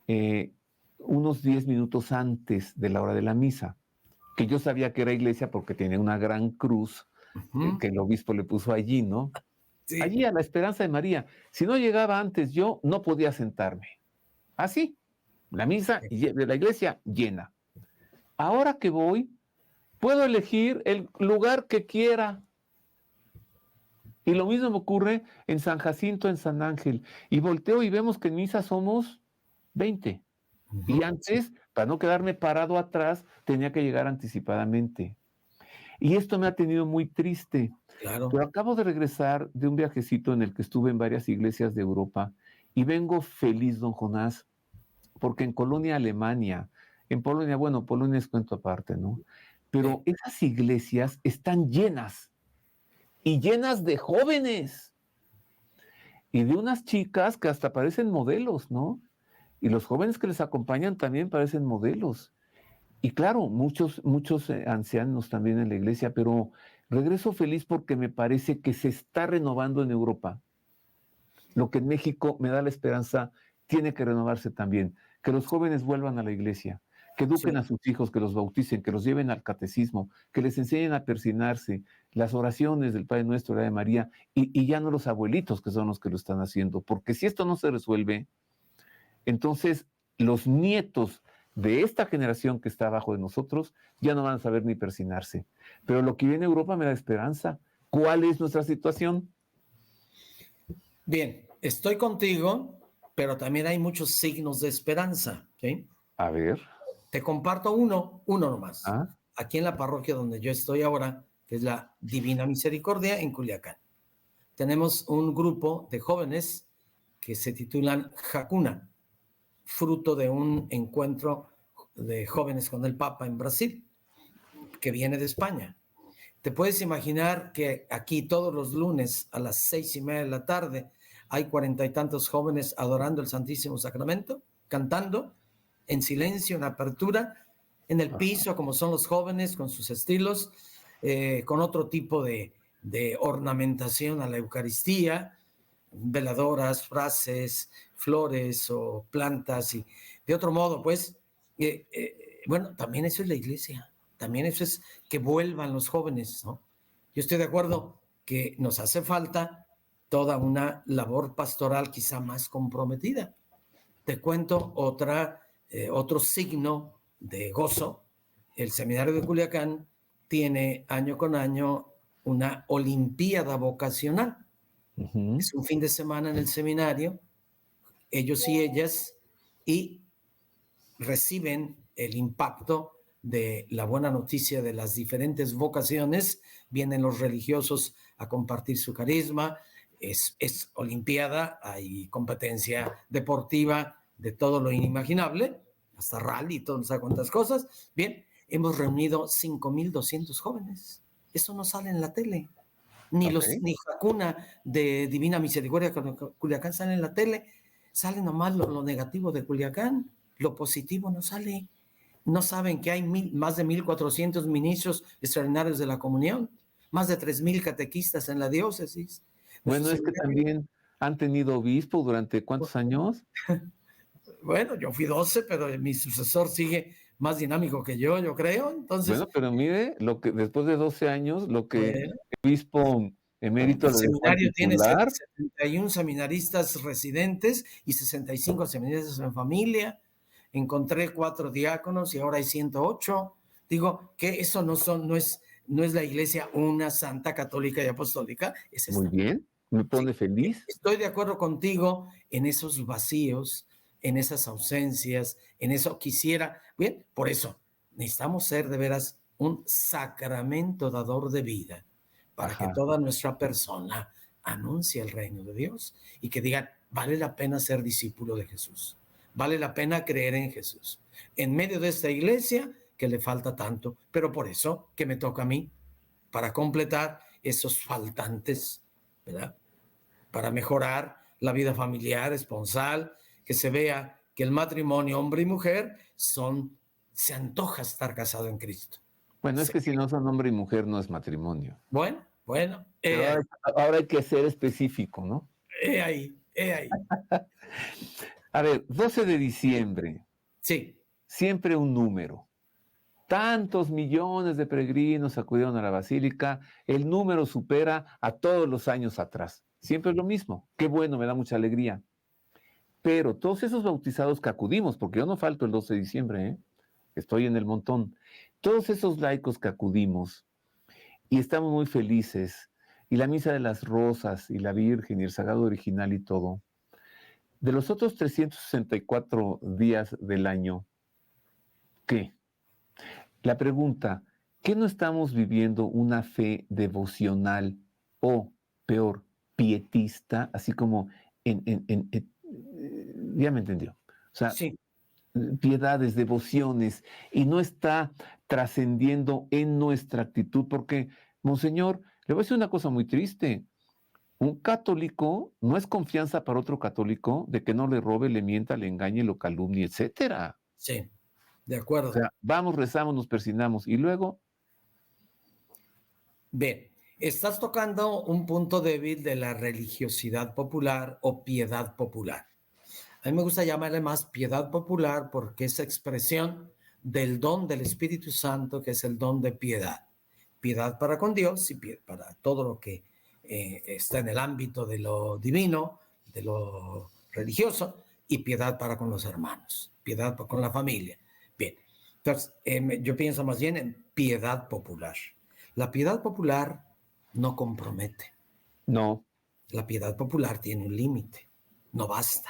A: eh, unos 10 minutos antes de la hora de la misa, que yo sabía que era iglesia porque tenía una gran cruz que el obispo le puso allí, ¿no?
B: sí,
A: Allí a la Esperanza de María. Si no llegaba antes yo, no podía sentarme. Así, la misa de la iglesia llena. Ahora que voy, puedo elegir el lugar que quiera. Y lo mismo me ocurre en San Jacinto, en San Ángel. Y volteo y vemos que en misa somos 20. Y antes, para no quedarme parado atrás, tenía que llegar anticipadamente. Y esto me ha tenido muy triste.
B: claro.
A: Pero acabo de regresar de un viajecito en el que estuve en varias iglesias de Europa y vengo feliz, don Jonás, porque en Colonia, Alemania, en Polonia, bueno, Polonia es cuento aparte, ¿no? Pero esas iglesias están llenas y llenas de jóvenes y de unas chicas que hasta parecen modelos, ¿no? Y los jóvenes que les acompañan también parecen modelos. Y claro, muchos ancianos también en la iglesia, pero regreso feliz porque me parece que se está renovando en Europa. Lo que en México me da la esperanza tiene que renovarse también. Que los jóvenes vuelvan a la iglesia, que eduquen
B: Sí,
A: a sus hijos, que los bauticen, que los lleven al catecismo, que les enseñen a persignarse, las oraciones del Padre Nuestro, la de María, y ya no los abuelitos que son los que lo están haciendo. Porque si esto no se resuelve, entonces los nietos de esta generación que está abajo de nosotros ya no van a saber ni persignarse. Pero lo que viene a Europa me da esperanza. ¿Cuál es nuestra situación?
B: bien, estoy contigo, pero también hay muchos signos de esperanza, ¿sí?
A: A ver.
B: Te comparto uno nomás.
A: ¿Ah?
B: Aquí en la parroquia donde yo estoy ahora, que es la Divina Misericordia en Culiacán, tenemos un grupo de jóvenes que se titulan Jacuna, fruto de un encuentro de jóvenes con el Papa en Brasil, que viene de España. Te puedes imaginar que aquí todos los lunes a las 6:30 de la tarde hay 40 y tantos jóvenes adorando el Santísimo Sacramento, cantando en silencio, en apertura, en el piso, como son los jóvenes, con sus estilos, con otro tipo de ornamentación a la Eucaristía, veladoras, frases, flores o plantas, y de otro modo, pues, bueno, también eso es la iglesia, también eso es que vuelvan los jóvenes, ¿no? Yo estoy de acuerdo que nos hace falta toda una labor pastoral quizá más comprometida, Te cuento otro signo de gozo. El seminario de Culiacán tiene año con año una olimpiada vocacional.
A: Ujú.
B: Es un fin de semana en el seminario, ellos y ellas, y reciben el impacto de la buena noticia de las diferentes vocaciones. Vienen los religiosos a compartir su carisma. Es olimpiada, hay competencia deportiva de todo lo inimaginable, hasta rally, no sé cuántas cosas. Bien, hemos reunido 5,200 jóvenes. Eso no sale en la tele. Ni
A: Ok.
B: ni Jacuna de Divina Misericordia Culiacán sale en la tele. Sale nomás lo negativo de Culiacán. Lo positivo no sale. No saben que hay más de 1,400 ministros extraordinarios de la comunión, más de 3,000 catequistas en la diócesis. Nuestro
A: Bueno, es que
B: seminario,
A: también han tenido obispo durante ¿cuántos años?
B: bueno, yo fui 12, pero mi sucesor sigue más dinámico que yo creo. Entonces,
A: Bueno, pero mire, lo que después de 12 años, lo que
B: bueno,
A: el obispo emérito
B: el
A: le dejó al
B: seminario tiene
A: titular.
B: 71 seminaristas residentes y 65 seminaristas en familia. Encontré 4 diáconos y ahora hay 108. Digo que eso no es la iglesia una santa, católica y apostólica, es
A: Muy
B: esta.
A: bien, me
B: Sí,
A: pone feliz.
B: estoy de acuerdo contigo en esos vacíos, en esas ausencias, en eso quisiera. Bien, por eso necesitamos ser de veras un sacramento dador de vida para que
A: Ajá.
B: toda nuestra persona anuncie el reino de Dios y que digan, vale la pena ser discípulo de Jesús, vale la pena creer en Jesús. En medio de esta iglesia que le falta tanto, pero por eso que me toca a mí, para completar esos faltantes, ¿verdad? Para mejorar la vida familiar, esponsal, que se vea que el matrimonio hombre y mujer se antoja estar casado en Cristo.
A: Bueno, es
B: Se-
A: que si no son hombre y mujer no es matrimonio.
B: bueno,
A: Pero ahora hay que ser específico, ¿no?
B: he ahí.
A: A ver, 12 de diciembre,
B: Sí,
A: siempre un número. Tantos millones de peregrinos acudieron a la basílica, el número supera a todos los años atrás. Siempre es lo mismo. Qué bueno, me da mucha alegría. Pero todos esos bautizados que acudimos, porque yo no falto el 12 de diciembre, ¿eh? Estoy en el montón. Todos esos laicos que acudimos y estamos muy felices, y la misa de las rosas, y la Virgen, y el Sagrado Original y todo, de los otros 364 días del año, ¿qué? La pregunta, ¿qué no estamos viviendo una fe devocional o, peor, pietista, así como ya me entendió? O sea,
B: sí.
A: piedades, devociones, y no está trascendiendo en nuestra actitud, porque, monseñor, le voy a decir una cosa muy triste. Un católico no es confianza para otro católico de que no le robe, le mienta, le engañe, lo calumnie, etcétera.
B: Sí, de
A: O
B: acuerdo.
A: sea, vamos, rezamos, nos persinamos y luego,
B: Bien, estás tocando un punto débil de la religiosidad popular o piedad popular. A mí me gusta llamarle más piedad popular porque es expresión del don del Espíritu Santo, que es el don de piedad. Piedad para con Dios y para todo lo que está en el ámbito de lo divino, de lo religioso, y piedad para con los hermanos, piedad con la familia. Bien, entonces yo pienso más bien en piedad popular. La piedad popular no compromete.
A: no,
B: La piedad popular tiene un límite. No basta.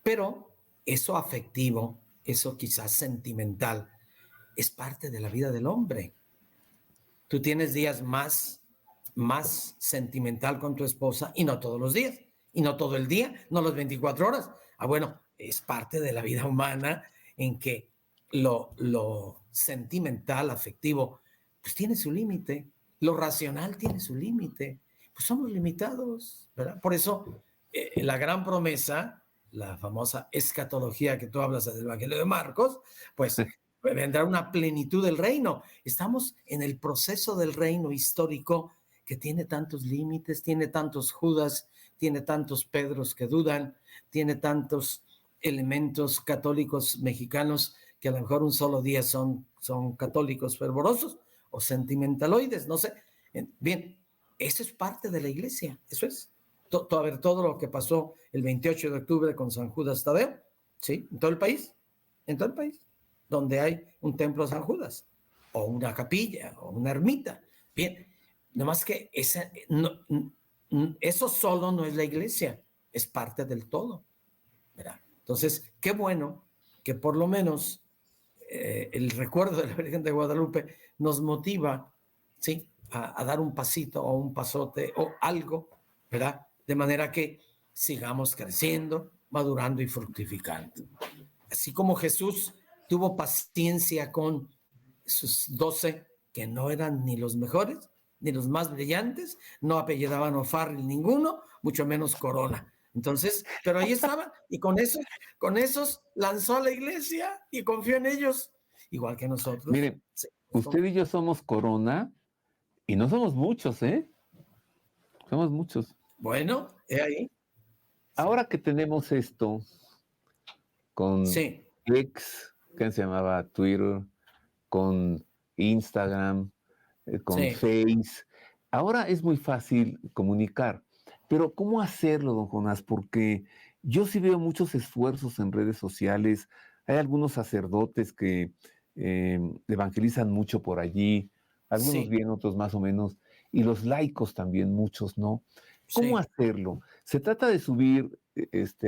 B: Pero eso afectivo, eso quizás sentimental, es parte de la vida del hombre. Tú tienes días más sentimental con tu esposa y no todos los días, y no todo el día, no las 24 horas. Bueno, es parte de la vida humana en que lo sentimental, afectivo, pues tiene su límite. Lo racional tiene su límite. Pues somos limitados, ¿verdad? Por eso la gran promesa, la famosa escatología que tú hablas del Evangelio de Marcos, pues vendrá una plenitud del reino. Estamos en el proceso del reino histórico que tiene tantos límites, tiene tantos Judas, tiene tantos Pedros que dudan, tiene tantos elementos católicos mexicanos que a lo mejor un solo día son católicos fervorosos o sentimentaloides, no sé. Bien, eso es parte de la iglesia, eso es. A ver, todo lo que pasó el 28 de octubre con San Judas Tadeo, ¿sí? En todo el país, donde hay un templo de San Judas, o una capilla, o una ermita. Bien, nomás que eso solo no es la iglesia, es parte del todo, ¿verdad? Entonces, qué bueno que por lo menos el recuerdo de la Virgen de Guadalupe nos motiva, ¿sí? A dar un pasito o un pasote o algo, ¿verdad? De manera que sigamos creciendo, madurando y fructificando. Así como Jesús tuvo paciencia con sus 12, que no eran ni los mejores, ni los más brillantes, no apellidaban O'Farrill ninguno, mucho menos Corona. Entonces, pero ahí estaban, y con esos lanzó a la iglesia y confió en ellos, igual que nosotros.
A: Mire, usted y yo somos Corona y no somos muchos, ¿eh? Somos muchos.
B: Bueno, he ahí.
A: Ahora que tenemos esto con
B: Sí,
A: X, que se llamaba Twitter, con Instagram, con
B: sí.
A: Face, ahora es muy fácil comunicar. Pero ¿cómo hacerlo, don Jonás? Porque yo sí veo muchos esfuerzos en redes sociales. Hay algunos sacerdotes que evangelizan mucho por allí, algunos
B: Sí,
A: bien, otros más o menos, y los laicos también, muchos, ¿no? ¿Cómo
B: sí.
A: hacerlo? Se trata de subir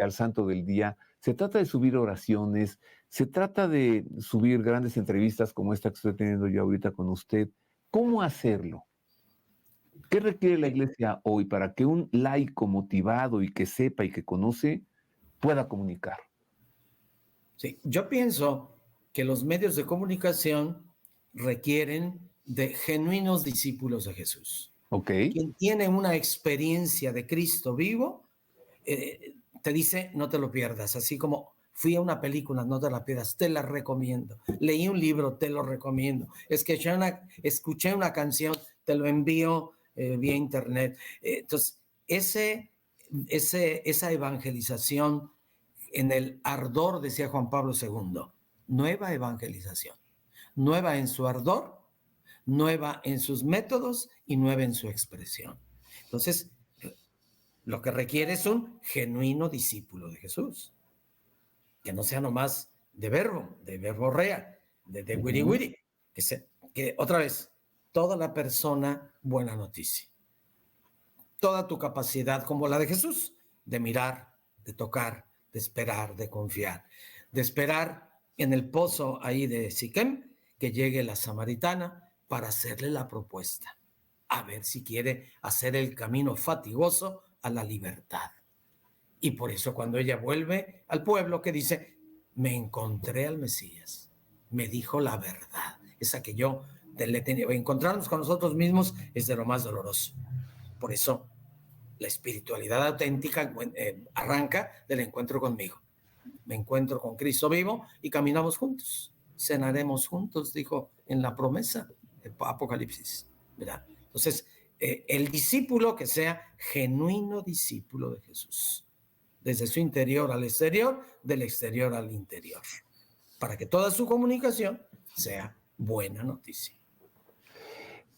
A: al santo del día, se trata de subir oraciones, se trata de subir grandes entrevistas como esta que estoy teniendo yo ahorita con usted. ¿Cómo hacerlo? ¿Qué requiere la iglesia hoy para que un laico motivado y que sepa y que conoce pueda comunicar?
B: Sí, yo pienso que los medios de comunicación requieren de genuinos discípulos de Jesús.
A: ¿Ok?
B: Quien tiene una experiencia de Cristo vivo, te dice, no te lo pierdas, así como fui a una película, no te la pierdas, te la recomiendo. Leí un libro, te lo recomiendo. Escuché una canción, te lo envío vía internet. Entonces, esa evangelización en el ardor, decía Juan Pablo II, nueva evangelización, nueva en su ardor, nueva en sus métodos y nueva en su expresión. Entonces, lo que requiere es un genuino discípulo de Jesús, que no sea nomás de verborrea, de wiri
A: Ujú.
B: wiri, que otra vez, toda la persona buena noticia, toda tu capacidad como la de Jesús, de mirar, de tocar, de esperar, de confiar, de esperar en el pozo ahí de Siquem que llegue la samaritana para hacerle la propuesta, a ver si quiere hacer el camino fatigoso a la libertad. Y por eso cuando ella vuelve al pueblo, que dice, me encontré al Mesías, me dijo la verdad, esa que yo le tenía. Encontrarnos con nosotros mismos es de lo más doloroso. Por eso la espiritualidad auténtica arranca del encuentro conmigo. Me encuentro con Cristo vivo y caminamos juntos. Cenaremos juntos, dijo en la promesa de Apocalipsis, ¿verdad? Entonces, el discípulo que sea genuino discípulo de Jesús, desde su interior al exterior, del exterior al interior, para que toda su comunicación sea buena noticia.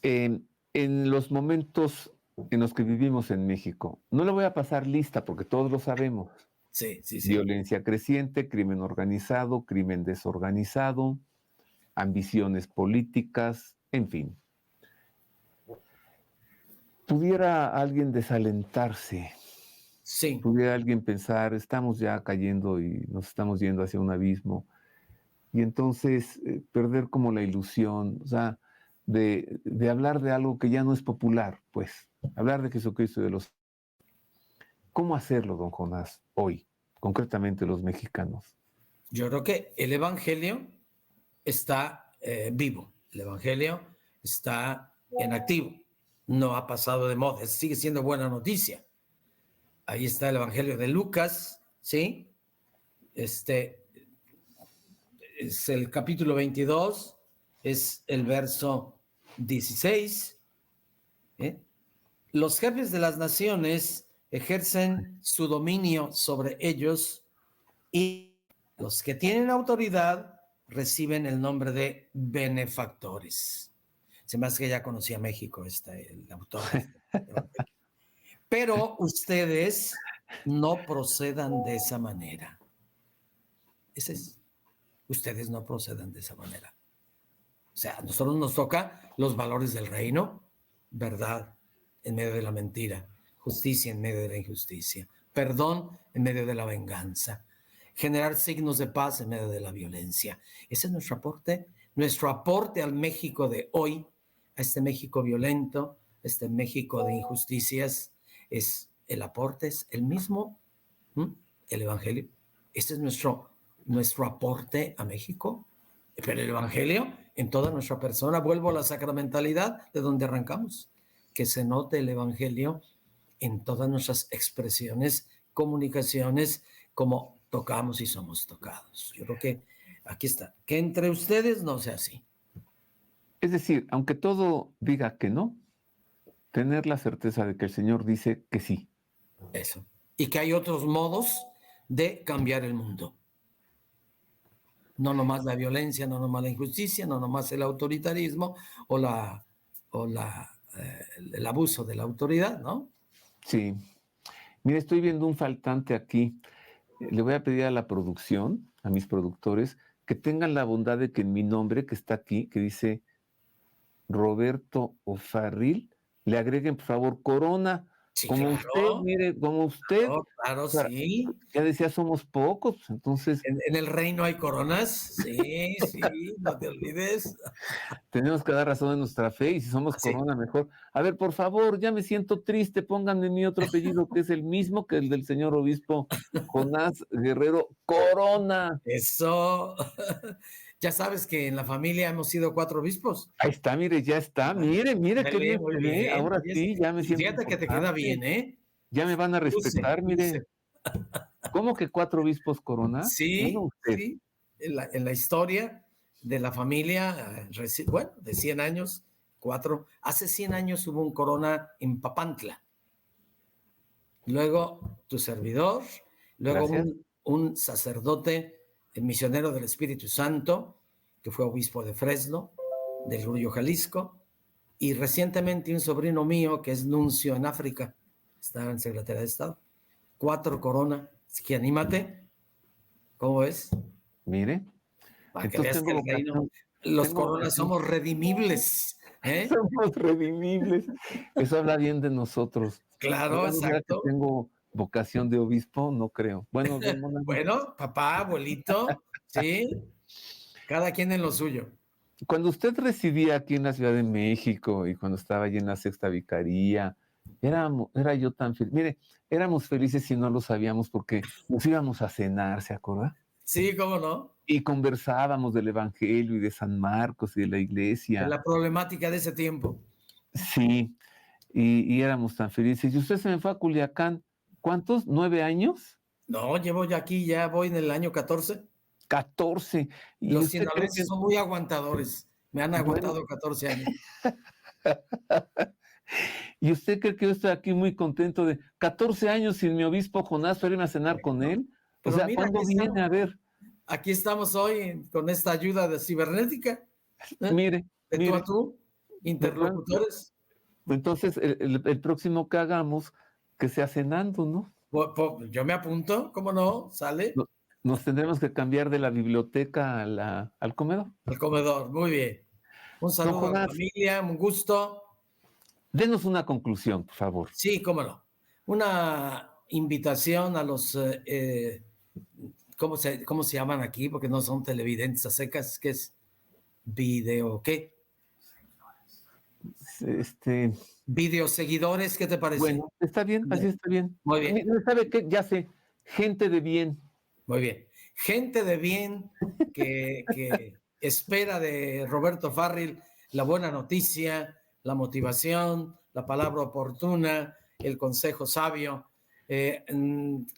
A: En los momentos en los que vivimos en México, no le voy a pasar lista porque todos lo sabemos.
B: Sí, sí, sí.
A: Violencia creciente, crimen organizado, crimen desorganizado, ambiciones políticas, en fin. ¿Pudiera alguien desalentarse?
B: Sí.
A: ¿Pudiera alguien pensar, estamos ya cayendo y nos estamos yendo hacia un abismo? Y entonces perder como la ilusión, o sea, de hablar de algo que ya no es popular, pues, hablar de Jesucristo y de los... ¿Cómo hacerlo, don Jonás, hoy, concretamente los mexicanos?
B: Yo creo que el Evangelio está vivo, el Evangelio está en activo, no ha pasado de moda, sigue siendo buena noticia. Ahí está el Evangelio de Lucas, ¿sí? Este es el capítulo 22, es el verso 16. ¿eh? Los jefes de las naciones ejercen su dominio sobre ellos y los que tienen autoridad reciben el nombre de benefactores. Se me hace que ya conocía México, el autor de este. Pero ustedes no procedan de esa manera. Ese es. Ustedes no proceden de esa manera. O sea, a nosotros nos toca los valores del reino, verdad en medio de la mentira, justicia en medio de la injusticia, perdón en medio de la venganza, generar signos de paz en medio de la violencia. Ese es nuestro aporte al México de hoy, a este México violento, este México de injusticias. El aporte es el mismo, el Evangelio. Este es nuestro aporte a México, pero el Evangelio en toda nuestra persona. Vuelvo a la sacramentalidad de donde arrancamos, que se note el Evangelio en todas nuestras expresiones, comunicaciones, como tocamos y somos tocados. Yo creo que aquí está, que entre ustedes no sea así.
A: Es decir, aunque todo diga que no, tener la certeza de que el Señor dice que sí.
B: Eso. Y que hay otros modos de cambiar el mundo. No nomás la violencia, no nomás la injusticia, no nomás el autoritarismo o el abuso de la autoridad, ¿no?
A: Sí. Mire, estoy viendo un faltante aquí. Le voy a pedir a la producción, a mis productores, que tengan la bondad de que en mi nombre, que está aquí, que dice Roberto O'Farrill, le agreguen, por favor, Corona.
B: Sí,
A: Como
B: claro.
A: usted, mire, como usted.
B: Claro,
A: O sea,
B: sí.
A: ya decía, somos pocos, entonces
B: En el reino hay coronas. Sí, sí, no te olvides.
A: tenemos que dar razón de nuestra fe y si somos
B: Sí.
A: Corona, mejor. A ver, por favor, ya me siento triste, pónganme mi otro apellido que es el mismo que el del señor obispo Jonás Guerrero Corona.
B: Eso. Ya sabes que en la familia hemos sido 4 obispos.
A: Ahí está, mire, ya está. Mire, mire qué
B: Dale,
A: bien
B: muy
A: se ve.
B: bien.
A: Ahora sí, ya me
B: Y
A: siento
B: fíjate que te queda
A: importante.
B: bien, ¿eh?
A: Ya me van a
B: Luce,
A: respetar,
B: luce.
A: mire. ¿Cómo que 4 obispos Corona? Bueno,
B: Sí,
A: usted.
B: sí. En la historia de la familia, bueno, de 100 años, 4. Hace 100 años hubo un corona en Papantla. Luego tu servidor, luego
A: Gracias.
B: un sacerdote misionero del Espíritu Santo, que fue obispo de Fresno, del Grullo, Jalisco, y recientemente un sobrino mío que es nuncio en África, está en Secretaría de Estado. 4 coronas, así que anímate, ¿cómo ves?
A: Mire.
B: Para que
A: Entonces
B: veas que
A: tengo
B: el reino,
A: vocación.
B: los
A: Tengo
B: coronas
A: vocación.
B: somos redimibles, ¿eh?
A: Somos redimibles. Eso habla bien de nosotros.
B: Claro,
A: Bueno, ¿será que
B: exacto.
A: tengo vocación de obispo? No creo. Bueno, don Monaghan,
B: Bueno, papá, abuelito, sí, cada quien en lo suyo.
A: cuando usted residía aquí en la Ciudad de México y cuando estaba allí en la Sexta Vicaría, era yo tan feliz. Mire, éramos felices y no lo sabíamos porque nos íbamos a cenar, ¿se acuerda?
B: Sí, cómo no.
A: Y conversábamos del Evangelio y de San Marcos y de la
B: Es
A: iglesia.
B: la problemática de ese tiempo.
A: Sí, y éramos tan felices. Y usted se me fue a Culiacán, ¿cuántos? ¿9 años?
B: No, llevo ya aquí, ya voy en el año 14.
A: 14. ¿Y
B: Los
A: usted cree que,
B: sinaloenses son muy aguantadores. Me han
A: bueno,
B: aguantado 14 años.
A: y usted cree que yo estoy aquí muy contento de 14 años sin mi obispo Jonás para irme a cenar con
B: ¿No?
A: él? O
B: Pero
A: sea,
B: mira,
A: ¿cuándo viene? A ver,
B: aquí estamos hoy con esta ayuda de cibernética, ¿eh?
A: mire,
B: De tú a
A: mire,
B: tú,
A: de pronto,
B: interlocutores.
A: entonces el próximo que hagamos, que sea cenando, ¿no?
B: Yo me apunto, ¿cómo no? Sale
A: No- Nos tendremos que cambiar de la biblioteca al comedor.
B: al comedor. Muy bien. Un
A: Don
B: saludo a la
A: Jonás,
B: familia, un gusto.
A: denos una conclusión, por favor.
B: Sí, cómo no. Una invitación a los, ¿cómo se llaman aquí? Porque no son televidentes a secas, ¿qué es? Video, ¿qué?
A: Este,
B: Video seguidores, ¿qué te parece?
A: bueno, está bien, así está bien.
B: Muy bien,
A: ¿Sabe qué? Ya sé, gente de bien.
B: muy bien. Gente de bien que espera de Roberto Farril la buena noticia, la motivación, la palabra oportuna, el consejo sabio.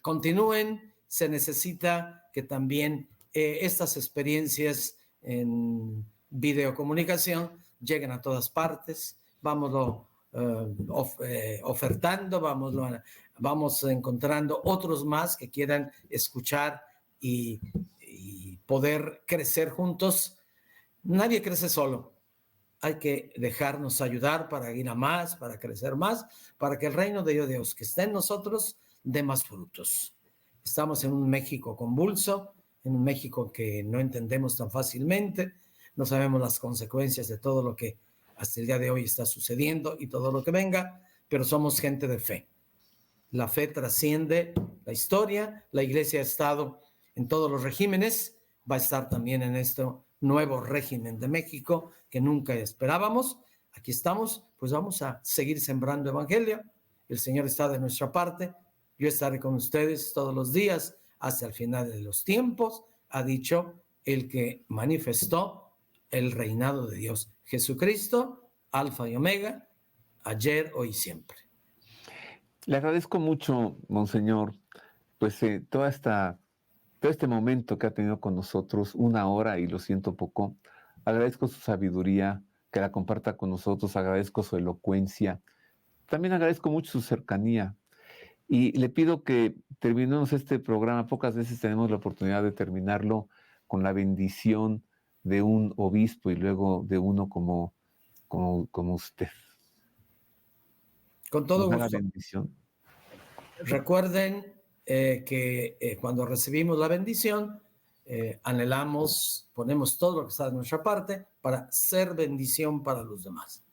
B: Continúen, se necesita que también estas experiencias en videocomunicación lleguen a todas partes. Vámonos ofertando, vamos encontrando otros más que quieran escuchar y poder crecer juntos. Nadie crece solo. Hay que dejarnos ayudar para ir a más, para crecer más, para que el reino de Dios que está en nosotros dé más frutos. Estamos en un México convulso, en un México que no entendemos tan fácilmente, no sabemos las consecuencias de todo lo que hasta el día de hoy está sucediendo y todo lo que venga, pero somos gente de fe. La fe trasciende la historia, la Iglesia ha estado en todos los regímenes, va a estar también en este nuevo régimen de México que nunca esperábamos. Aquí estamos, pues vamos a seguir sembrando evangelio. El Señor está de nuestra parte. Yo estaré con ustedes todos los días hasta el final de los tiempos, ha dicho el que manifestó el reinado de Dios. Jesucristo, Alfa y Omega, ayer, hoy y siempre.
A: Le agradezco mucho, Monseñor, pues todo este momento que ha tenido con nosotros, 1 hora, y lo siento poco. Agradezco su sabiduría, que la comparta con nosotros, agradezco su elocuencia, también agradezco mucho su cercanía. Y le pido que terminemos este programa. Pocas veces tenemos la oportunidad de terminarlo con la bendición de un obispo y luego de uno como usted.
B: Con todo
A: ¿Nos da
B: gusto.
A: la bendición?
B: Recuerden que cuando recibimos la bendición, anhelamos, ponemos todo lo que está de nuestra parte para ser bendición para los demás.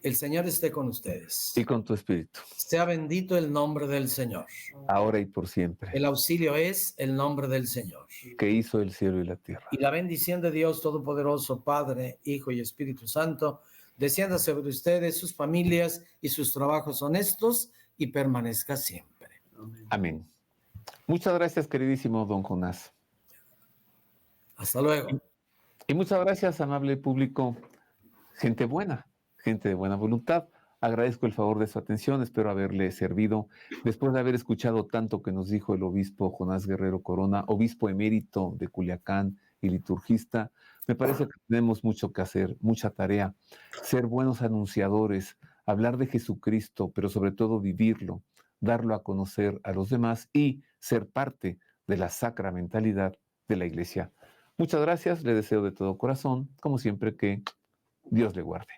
B: El Señor esté con ustedes.
A: Y con tu espíritu.
B: Sea bendito el nombre del Señor.
A: Ahora y por siempre.
B: El auxilio es el nombre del Señor.
A: Que hizo el cielo y la tierra.
B: Y la bendición de Dios Todopoderoso, Padre, Hijo y Espíritu Santo, descienda sobre ustedes, sus familias y sus trabajos honestos y permanezca siempre.
A: Amén. Muchas gracias, queridísimo don Jonás.
B: Hasta luego.
A: Y muchas gracias, amable público, gente buena, gente de buena voluntad. Agradezco el favor de su atención, espero haberle servido. Después de haber escuchado tanto que nos dijo el obispo Jonás Guerrero Corona, obispo emérito de Culiacán y liturgista, me parece que tenemos mucho que hacer, mucha tarea. Ser buenos anunciadores, hablar de Jesucristo, pero sobre todo vivirlo, darlo a conocer a los demás y ser parte de la sacramentalidad de la Iglesia. Muchas gracias, le deseo de todo corazón, como siempre, que Dios le guarde.